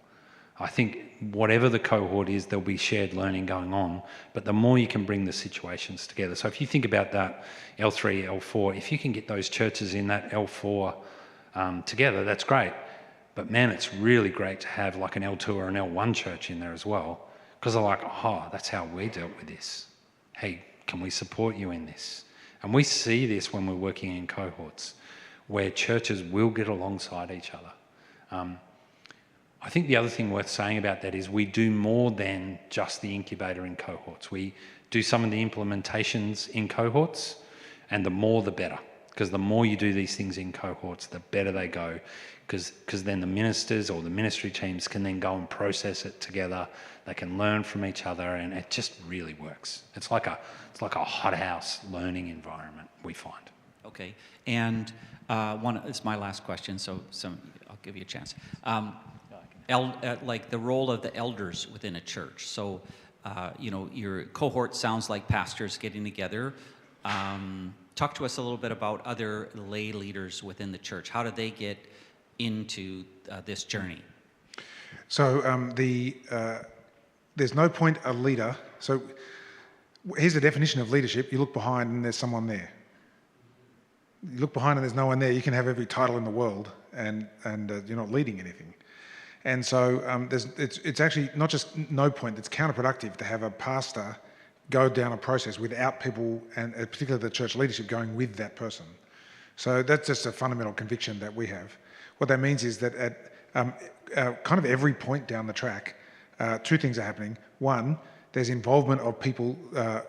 Speaker 4: I think whatever the cohort is, there'll be shared learning going on, but the more you can bring the situations together. So if you think about that L3, L4, if you can get those churches in that L4 together, that's great. But man, it's really great to have like an L2 or an L1 church in there as well, because they're like, oh, that's how we dealt with this. Hey, can we support you in this? And we see this when we're working in cohorts, where churches will get alongside each other. I think the other thing worth saying about that is we do more than just the incubator in cohorts. We do some of the implementations in cohorts, and the more the better, because the more you do these things in cohorts, the better they go, because then the ministers or the ministry teams can then go and process it together. They can learn from each other, and it just really works. It's like a hothouse learning environment, we find.
Speaker 5: Okay, and it's my last question, so I'll give you a chance. Like the role of the elders within a church. So, your cohort sounds like pastors getting together. Talk to us a little bit about other lay leaders within the church. How do they get into this journey?
Speaker 3: So there's no point a leader. So here's the definition of leadership. You look behind and there's someone there. You look behind and there's no one there. You can have every title in the world and you're not leading anything. And so it's actually not just no point, it's counterproductive to have a pastor go down a process without people, and particularly the church leadership, going with that person. So that's just a fundamental conviction that we have. What that means is that at kind of every point down the track, two things are happening. One, there's involvement of people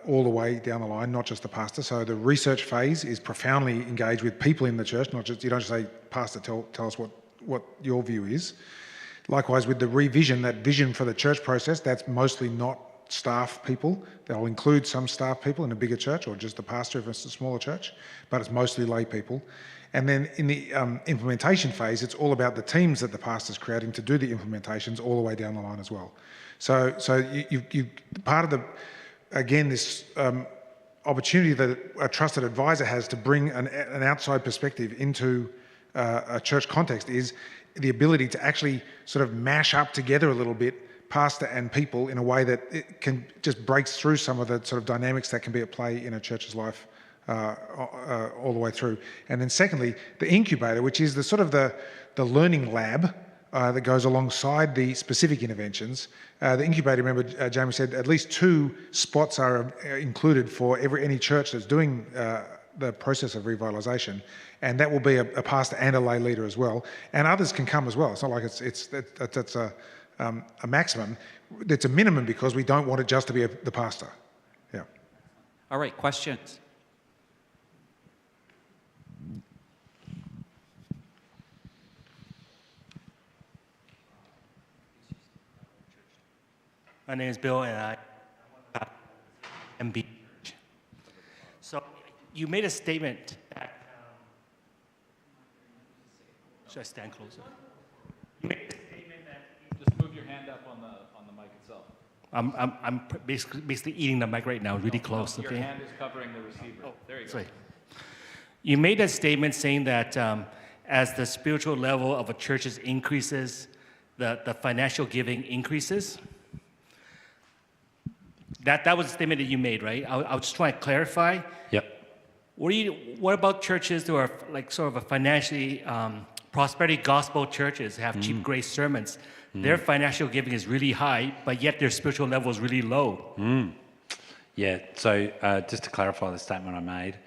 Speaker 3: all the way down the line, not just the pastor. So the research phase is profoundly engaged with people in the church, not just, you don't just say, pastor, tell us what your view is. Likewise, with the revision, that vision for the church process, that's mostly not staff people. They'll include some staff people in a bigger church, or just the pastor if it's a smaller church, but it's mostly lay people. And then in the implementation phase, it's all about the teams that the pastor's creating to do the implementations all the way down the line as well. So you part of the, again, this opportunity that a trusted advisor has to bring an outside perspective into a church context is the ability to actually sort of mash up together a little bit pastor and people in a way that it can just breaks through some of the sort of dynamics that can be at play in a church's life all the way through. And then secondly, the incubator, which is the sort of the learning lab that goes alongside the specific interventions. The incubator, remember, Jamie said at least 2 spots are included for any church that's doing the process of revitalisation, and that will be a pastor and a lay leader as well, and others can come as well. It's not like that's a maximum. It's a minimum because we don't want it just to be the pastor. Yeah.
Speaker 5: All right, questions?
Speaker 6: My name is Bill, and I am BCMB. So you made a statement that, should I stand closer? You made a statement that
Speaker 7: just move your hand up on the mic itself.
Speaker 6: I'm basically eating the mic right now, really close.
Speaker 7: Your
Speaker 6: Okay.
Speaker 7: hand is covering the receiver. There you go.
Speaker 6: Sorry. You made a statement saying that as the spiritual level of a church increases, the financial giving increases. That was a statement that you made, right? I was just trying to clarify.
Speaker 4: Yep.
Speaker 6: What about churches who are like sort of a financially prosperity gospel churches have cheap grace sermons? Their financial giving is really high, but yet their spiritual level is really low.
Speaker 4: Yeah, so just to clarify the statement I made,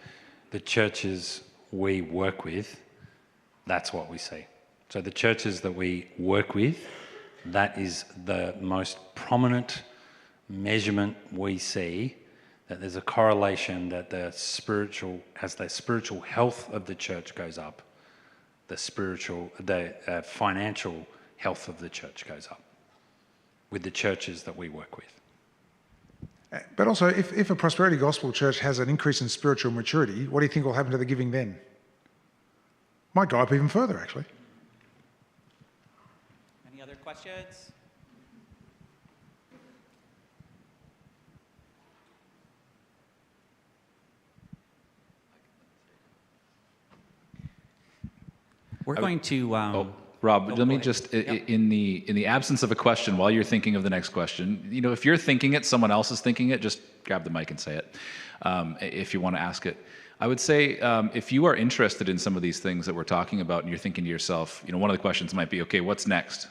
Speaker 4: the churches we work with, that's what we see. So the churches that we work with, that is the most prominent measurement we see, that there's a correlation that as the spiritual health of the church goes up, the financial health of the church goes up with the churches that we work with.
Speaker 3: But also, if a prosperity gospel church has an increase in spiritual maturity, what do you think will happen to the giving then? Might go up even further, actually.
Speaker 5: Any other questions? We're going to...
Speaker 7: Rob, let me
Speaker 5: ahead.
Speaker 7: just,
Speaker 5: Yep.
Speaker 7: in the absence of a question, while you're thinking of the next question, if you're thinking it, someone else is thinking it, just grab the mic and say it, if you want to ask it. I would say, if you are interested in some of these things that we're talking about, and you're thinking to yourself, one of the questions might be, okay, what's next?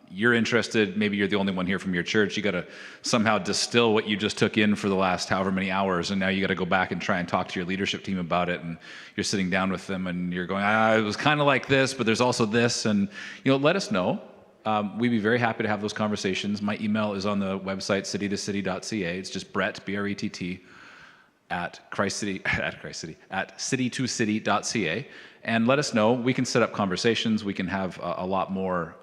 Speaker 7: You're interested, maybe you're the only one here from your church, you got to somehow distill what you just took in for the last however many hours, and now you got to go back and try and talk to your leadership team about it, and you're sitting down with them and you're going, it was kind of like this, but there's also this, and let us know. We'd be very happy to have those conversations. My email is on the website, citytocity.ca. It's just Brett, B-R-E-T-T, at city2city.ca, and let us know. We can set up conversations. We can have a lot more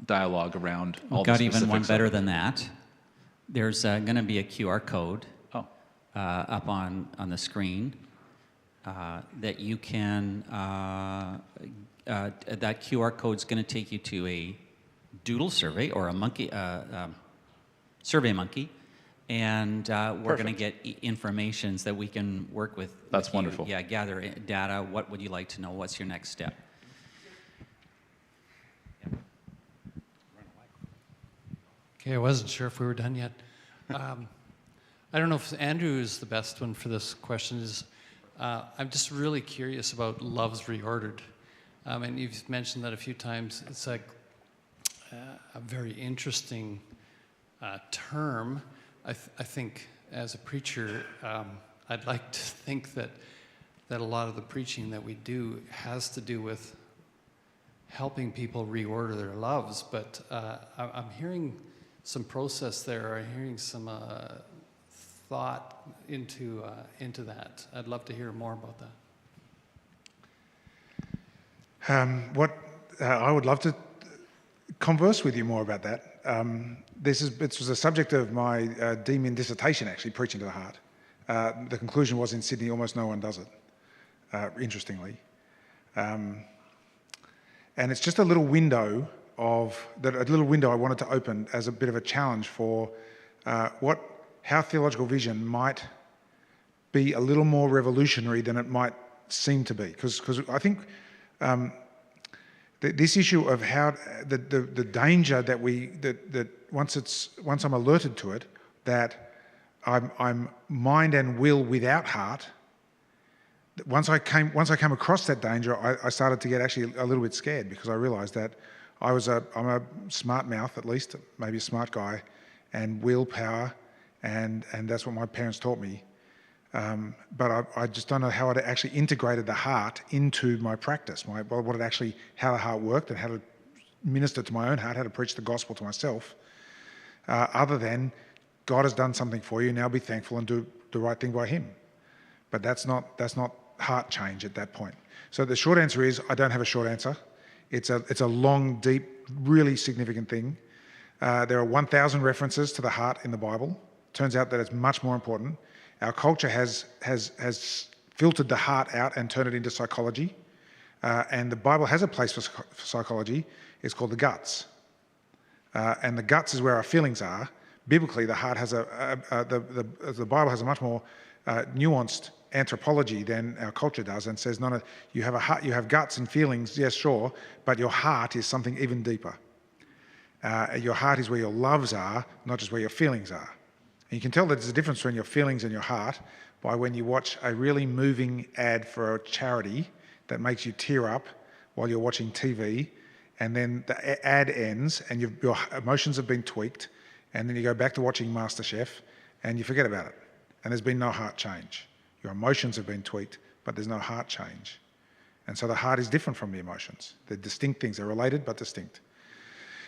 Speaker 7: dialogue around all
Speaker 5: We've
Speaker 7: the
Speaker 5: got even
Speaker 7: specifics
Speaker 5: one
Speaker 7: of
Speaker 5: better
Speaker 7: it.
Speaker 5: than that. There's going to be a QR code
Speaker 7: Oh,
Speaker 5: up on the screen that you can, that QR code is going to take you to a doodle survey or a monkey, survey monkey, and we're going to get information that we can work with.
Speaker 7: That's
Speaker 5: with you.
Speaker 7: wonderful.
Speaker 5: Yeah, gather data. What would you like to know? What's your next step?
Speaker 8: Okay, I wasn't sure if we were done yet. I don't know if Andrew is the best one for this question. I'm just really curious about Love's Reordered. And you've mentioned that a few times. It's like a very interesting term. I think as a preacher, I'd like to think that a lot of the preaching that we do has to do with helping people reorder their loves. But I'm hearing some process there. I'm hearing some thought into that. I'd love to hear more about that.
Speaker 3: I would love to converse with you more about that. This was a subject of my DMin dissertation, actually, preaching to the heart. The conclusion was in Sydney, almost no one does it, interestingly. And it's just a little window I wanted to open as a bit of a challenge for how theological vision might be a little more revolutionary than it might seem to be. Because I think this issue of how the danger that once I'm alerted to it, that I'm mind and will without heart. Once I came across that danger, I started to get actually a little bit scared, because I realised that I'm a smart mouth, at least, maybe a smart guy, and willpower, and that's what my parents taught me. But I just don't know how it actually integrated the heart into my practice, how the heart worked and how to minister to my own heart, how to preach the gospel to myself, other than God has done something for you, now be thankful and do the right thing by him. But that's not heart change at that point. So the short answer is, I don't have a short answer. It's a long, deep, really significant thing. There are 1,000 references to the heart in the Bible. Turns out that it's much more important. Our culture has filtered the heart out and turned it into psychology. And the Bible has a place for psychology. It's called the guts. And the guts is where our feelings are. Biblically, the heart has the Bible has a much more nuanced anthropology than our culture does, and says, no, you have a heart, you have guts and feelings, yes, sure, but your heart is something even deeper. Your heart is where your loves are, not just where your feelings are. And you can tell that there's a difference between your feelings and your heart by when you watch a really moving ad for a charity that makes you tear up while you're watching TV, and then the ad ends and your emotions have been tweaked, and then you go back to watching MasterChef and you forget about it. And there's been no heart change. Your emotions have been tweaked, but there's no heart change. And so the heart is different from the emotions. They're distinct things. They're related, but distinct.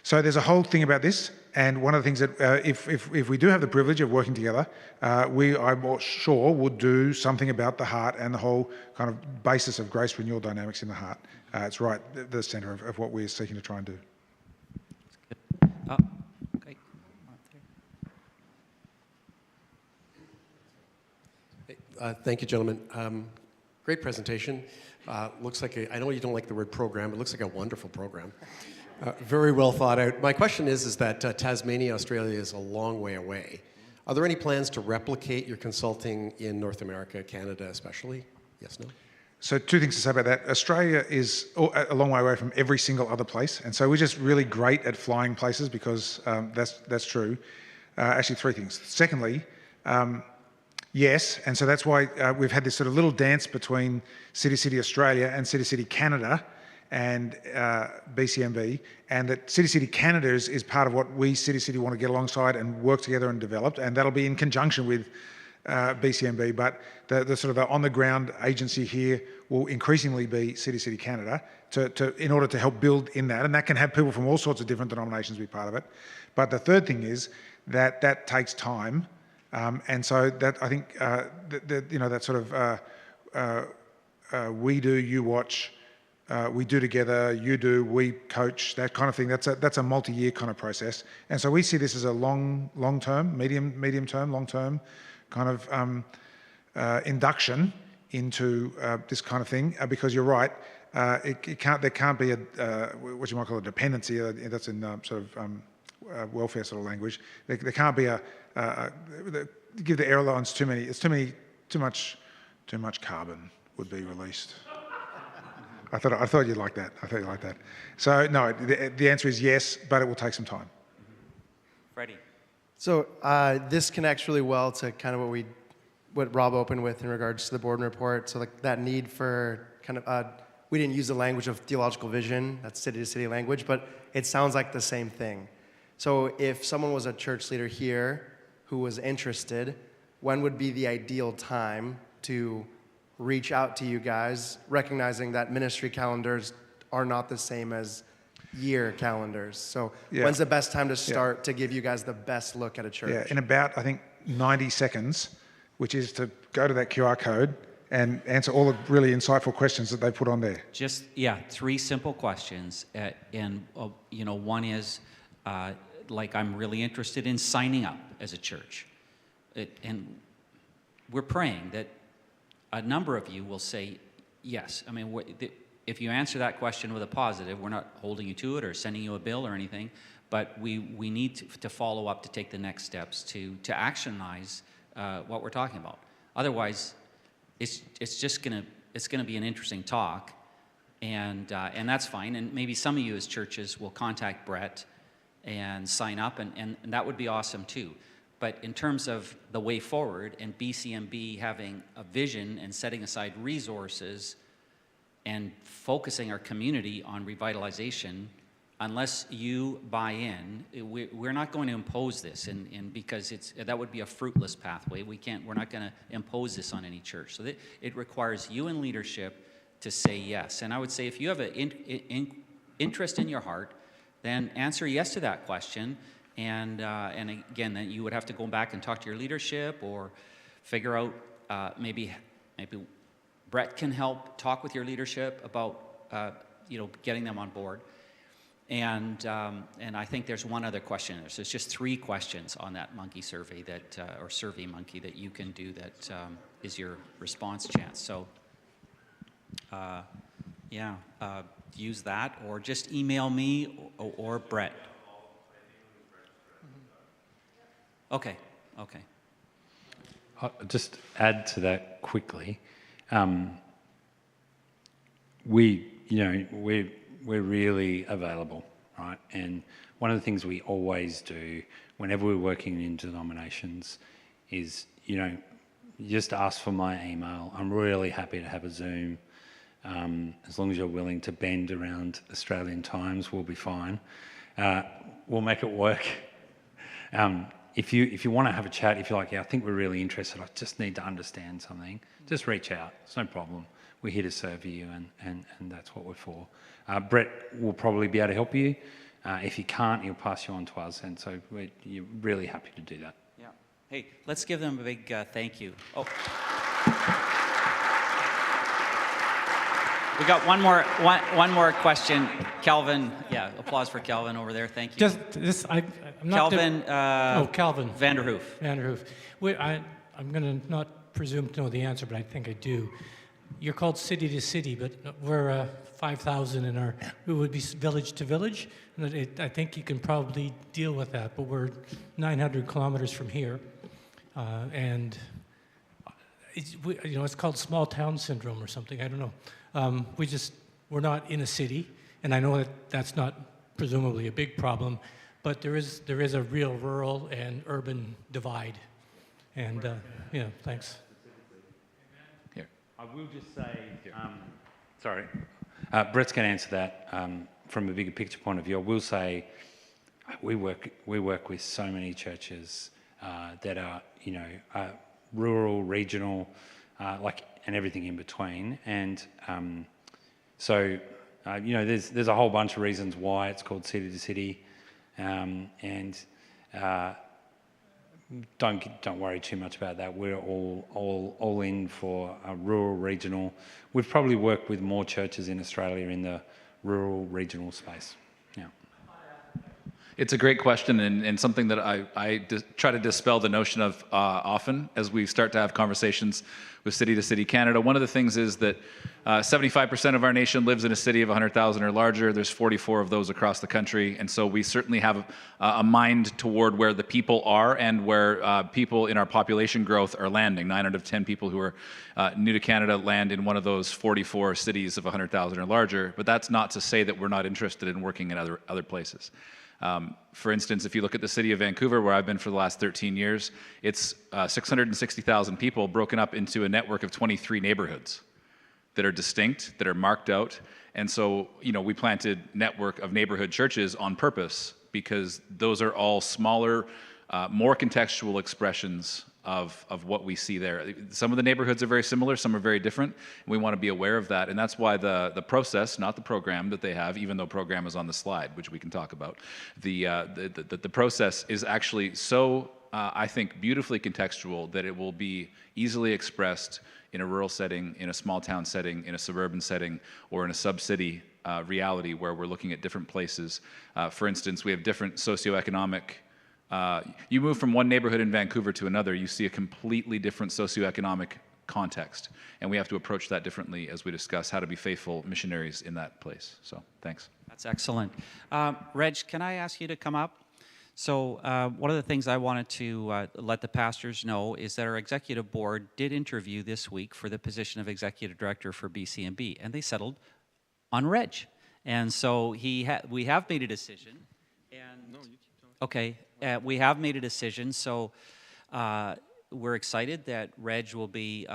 Speaker 3: So there's a whole thing about this. And one of the things that, if we do have the privilege of working together, I'm sure, would do something about the heart and the whole kind of basis of grace renewal dynamics in the heart. It's right at the centre of what we're seeking to try and do.
Speaker 5: Okay.
Speaker 9: Thank you, gentlemen. Great presentation. Looks like I know you don't like the word program, but it looks like a wonderful program. Very well thought out. My question is that Tasmania, Australia is a long way away. Are there any plans to replicate your consulting in North America, Canada especially? Yes, no?
Speaker 3: So two things to say about that. Australia is a long way away from every single other place, and so we're just really great at flying places because that's true. Actually, three things. Secondly, yes, and so that's why we've had this sort of little dance between City City Australia and City City Canada and BCMB, and that City City Canada is part of what we City City want to get alongside and work together and develop, and that'll be in conjunction with BCMB, but the sort of the on-the-ground agency here will increasingly be City City Canada in order to help build in that, and that can have people from all sorts of different denominations be part of it. But the third thing is that takes time, and so that I think that sort of we do, you watch, we do together, you do, we coach, that kind of thing. That's a multi-year kind of process, and so we see this as a long-term, medium-term, long-term kind of induction into this kind of thing, because you're right, there can't be a what you might call a dependency. That's in sort of welfare sort of language. There can't be give the airlines too much carbon would be released. I thought you'd like that. So no, the answer is yes, but it will take some time.
Speaker 1: Freddie.
Speaker 10: So this connects really well to kind of what Rob opened with in regards to the Borden report. So like that need for kind of, we didn't use the language of theological vision, that's city-to-city language, but it sounds like the same thing. So if someone was a church leader here who was interested, when would be the ideal time to reach out to you guys, recognizing that ministry calendars are not the same as year calendars? So when's the best time to start to give you guys the best look at a church?
Speaker 3: Yeah, in about, I think, 90 seconds, which is to go to that QR code and answer all the really insightful questions that they put on there.
Speaker 5: Just, three simple questions. One is, like, I'm really interested in signing up as a church. And we're praying that a number of you will say yes. I mean, if you answer that question with a positive, we're not holding you to it or sending you a bill or anything, but we need to follow up to take the next steps to actionize what we're talking about. Otherwise, it's gonna be an interesting talk, and that's fine. And maybe some of you as churches will contact Brett and sign up, and that would be awesome too. But in terms of the way forward and BCMB having a vision and setting aside resources and focusing our community on revitalization, unless you buy in, we're not going to impose this, and because that would be a fruitless pathway. We're not going to impose this on any church. So it requires you in leadership to say yes. And I would say if you have an interest in your heart, then answer yes to that question. And again, then you would have to go back and talk to your leadership or figure out maybe Brett can help talk with your leadership about getting them on board. And I think there's one other question there. So it's just 3 questions on that monkey survey or Survey Monkey that you can do that is your response chance. So use that, or just email me or Brett. Okay.
Speaker 4: I'll just add to that quickly. We're really available, right? And one of the things we always do whenever we're working in denominations is, just ask for my email. I'm really happy to have a Zoom. As long as you're willing to bend around Australian times, we'll be fine. We'll make it work. If you want to have a chat, if you're like, I think we're really interested, I just need to understand something, just reach out. It's no problem. We're here to serve you, and that's what we're for. Brett will probably be able to help you. If he can't, he'll pass you on to us, and so we're really happy to do that.
Speaker 5: Yeah. Hey, let's give them a big thank you. Oh. We got one more question. Kelvin, applause for Kelvin over there. Thank you.
Speaker 11: I'm not
Speaker 5: Kelvin.
Speaker 11: Calvin
Speaker 5: Vanderhoof.
Speaker 11: Vanderhoof. I'm going to not presume to know the answer, but I think I do. You're called city to city, but we're 5,000 in it would be village to village. And I think you can probably deal with that, but we're 900 kilometers from here, and it's called small town syndrome or something. I don't know. We're not in a city, and I know that that's not presumably a big problem, but there is a real rural and urban divide. And yeah, thanks.
Speaker 7: Here.
Speaker 4: I will just say, sorry, Brett's going to answer that from a bigger picture point of view. I will say we work with so many churches that are, rural, regional, and everything in between. And there's a whole bunch of reasons why it's called city to city, and don't worry too much about that. We're all in for a rural, regional. We've probably worked with more churches in Australia in the rural, regional space. Yeah.
Speaker 7: It's a great question, and something that I try to dispel the notion of often as we start to have conversations with City to City Canada. One of the things is that 75% of our nation lives in a city of 100,000 or larger. There's 44 of those across the country, and so we certainly have a mind toward where the people are and where people in our population growth are landing. 9 out of 10 people who are new to Canada land in one of those 44 cities of 100,000 or larger, but that's not to say that we're not interested in working in other places. For instance, if you look at the city of Vancouver, where I've been for the last 13 years, it's 660,000 people broken up into a network of 23 neighborhoods that are distinct, that are marked out. And so, we planted network of neighborhood churches on purpose because those are all smaller, more contextual expressions of what we see there. Some of the neighborhoods are very similar, some are very different, and we want to be aware of that. And that's why the process, not the program that they have, even though program is on the slide, which we can talk about, the process is actually so, I think, beautifully contextual that it will be easily expressed in a rural setting, in a small town setting, in a suburban setting, or in a sub-city reality where we're looking at different places. For instance, we have different socioeconomic. You move from one neighborhood in Vancouver to another, you see a completely different socioeconomic context. And we have to approach that differently as we discuss how to be faithful missionaries in that place. So, thanks.
Speaker 5: That's excellent. Reg, can I ask you to come up? So one of the things I wanted to let the pastors know is that our executive board did interview this week for the position of executive director for BCMB, and they settled on Reg. And so we have made a decision. And okay. We have made a decision, so we're excited that Reg will be,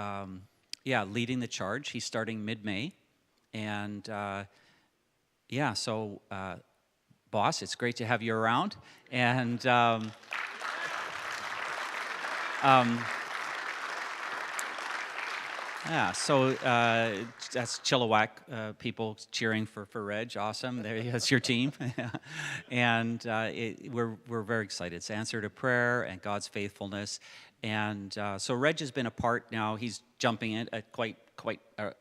Speaker 5: leading the charge. He's starting mid-May, and so boss, it's great to have you around, and so that's Chilliwack people cheering for Reg. Awesome. That's your team. And we're very excited. It's answer to prayer and God's faithfulness. And so Reg has been a part now. He's jumping in at quite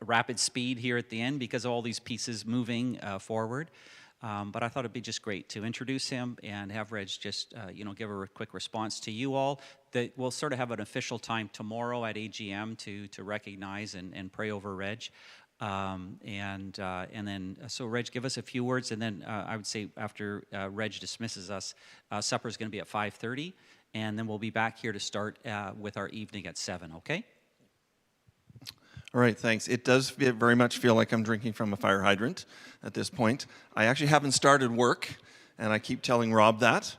Speaker 5: rapid speed here at the end because of all these pieces moving forward. But I thought it'd be just great to introduce him and have Reg just, give a quick response to you all. That we'll sort of have an official time tomorrow at AGM to recognize and pray over Reg. And then, so Reg, give us a few words, and then I would say after Reg dismisses us, supper is going to be at 5:30, and then we'll be back here to start with our evening at 7, okay?
Speaker 12: All right, thanks. It does very much feel like I'm drinking from a fire hydrant at this point. I actually haven't started work, and I keep telling Rob that.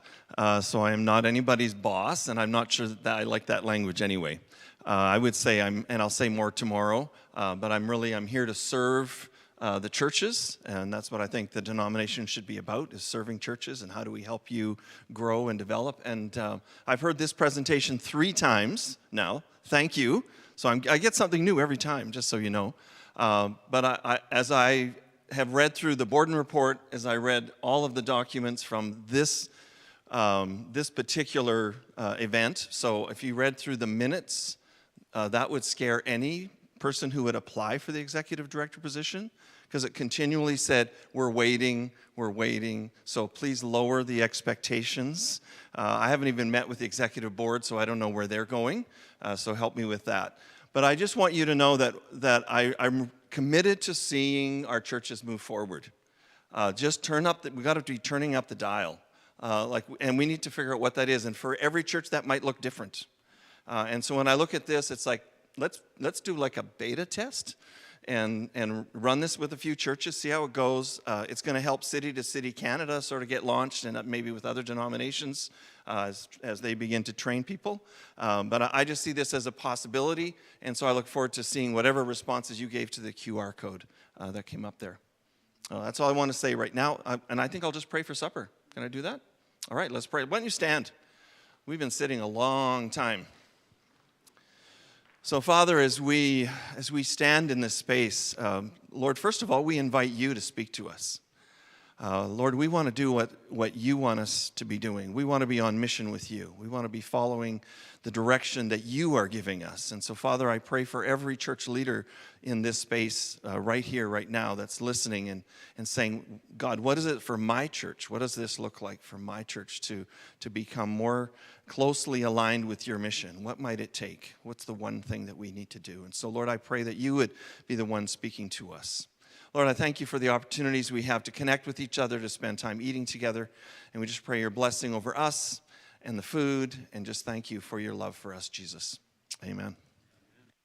Speaker 12: So I am not anybody's boss, and I'm not sure that I like that language anyway. I would say and I'll say more tomorrow, but I'm here to serve the churches, and that's what I think the denomination should be about, is serving churches, and how do we help you grow and develop. And I've heard this presentation 3 times now. Thank you. So I get something new every time, just so you know. But as I have read through the Borden report, as I read all of the documents from this particular event, so if you read through the minutes, that would scare any person who would apply for the executive director position, because it continually said, we're waiting, so please lower the expectations. I haven't even met with the executive board, so I don't know where they're going, so help me with that. But I just want you to know that I'm committed to seeing our churches move forward. Just we got to be turning up the dial, and we need to figure out what that is. And for every church, that might look different. And so when I look at this, it's like let's do like a beta test and run this with a few churches, see how it goes. It's going to help City to City Canada sort of get launched, and maybe with other denominations as they begin to train people. But I just see this as a possibility, and so I look forward to seeing whatever responses you gave to the QR code that came up there. That's all I want to say right now, and I think I'll just pray for supper. Can I do that? All right, let's pray. Why don't you stand? We've been sitting a long time. So, Father, as we stand in this space, Lord, first of all, we invite you to speak to us. Lord, we want to do what you want us to be doing. We want to be on mission with you. We want to be following the direction that you are giving us. And so, Father, I pray for every church leader in this space right here, right now, that's listening and saying, God, what is it for my church? What does this look like for my church to become more closely aligned with your mission? What might it take? What's the one thing that we need to do? And so, Lord, I pray that you would be the one speaking to us. Lord, I thank you for the opportunities we have to connect with each other, to spend time eating together. And we just pray your blessing over us and the food, and just thank you for your love for us, Jesus. Amen.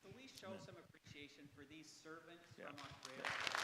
Speaker 1: Can we show some appreciation for these servants from Australia?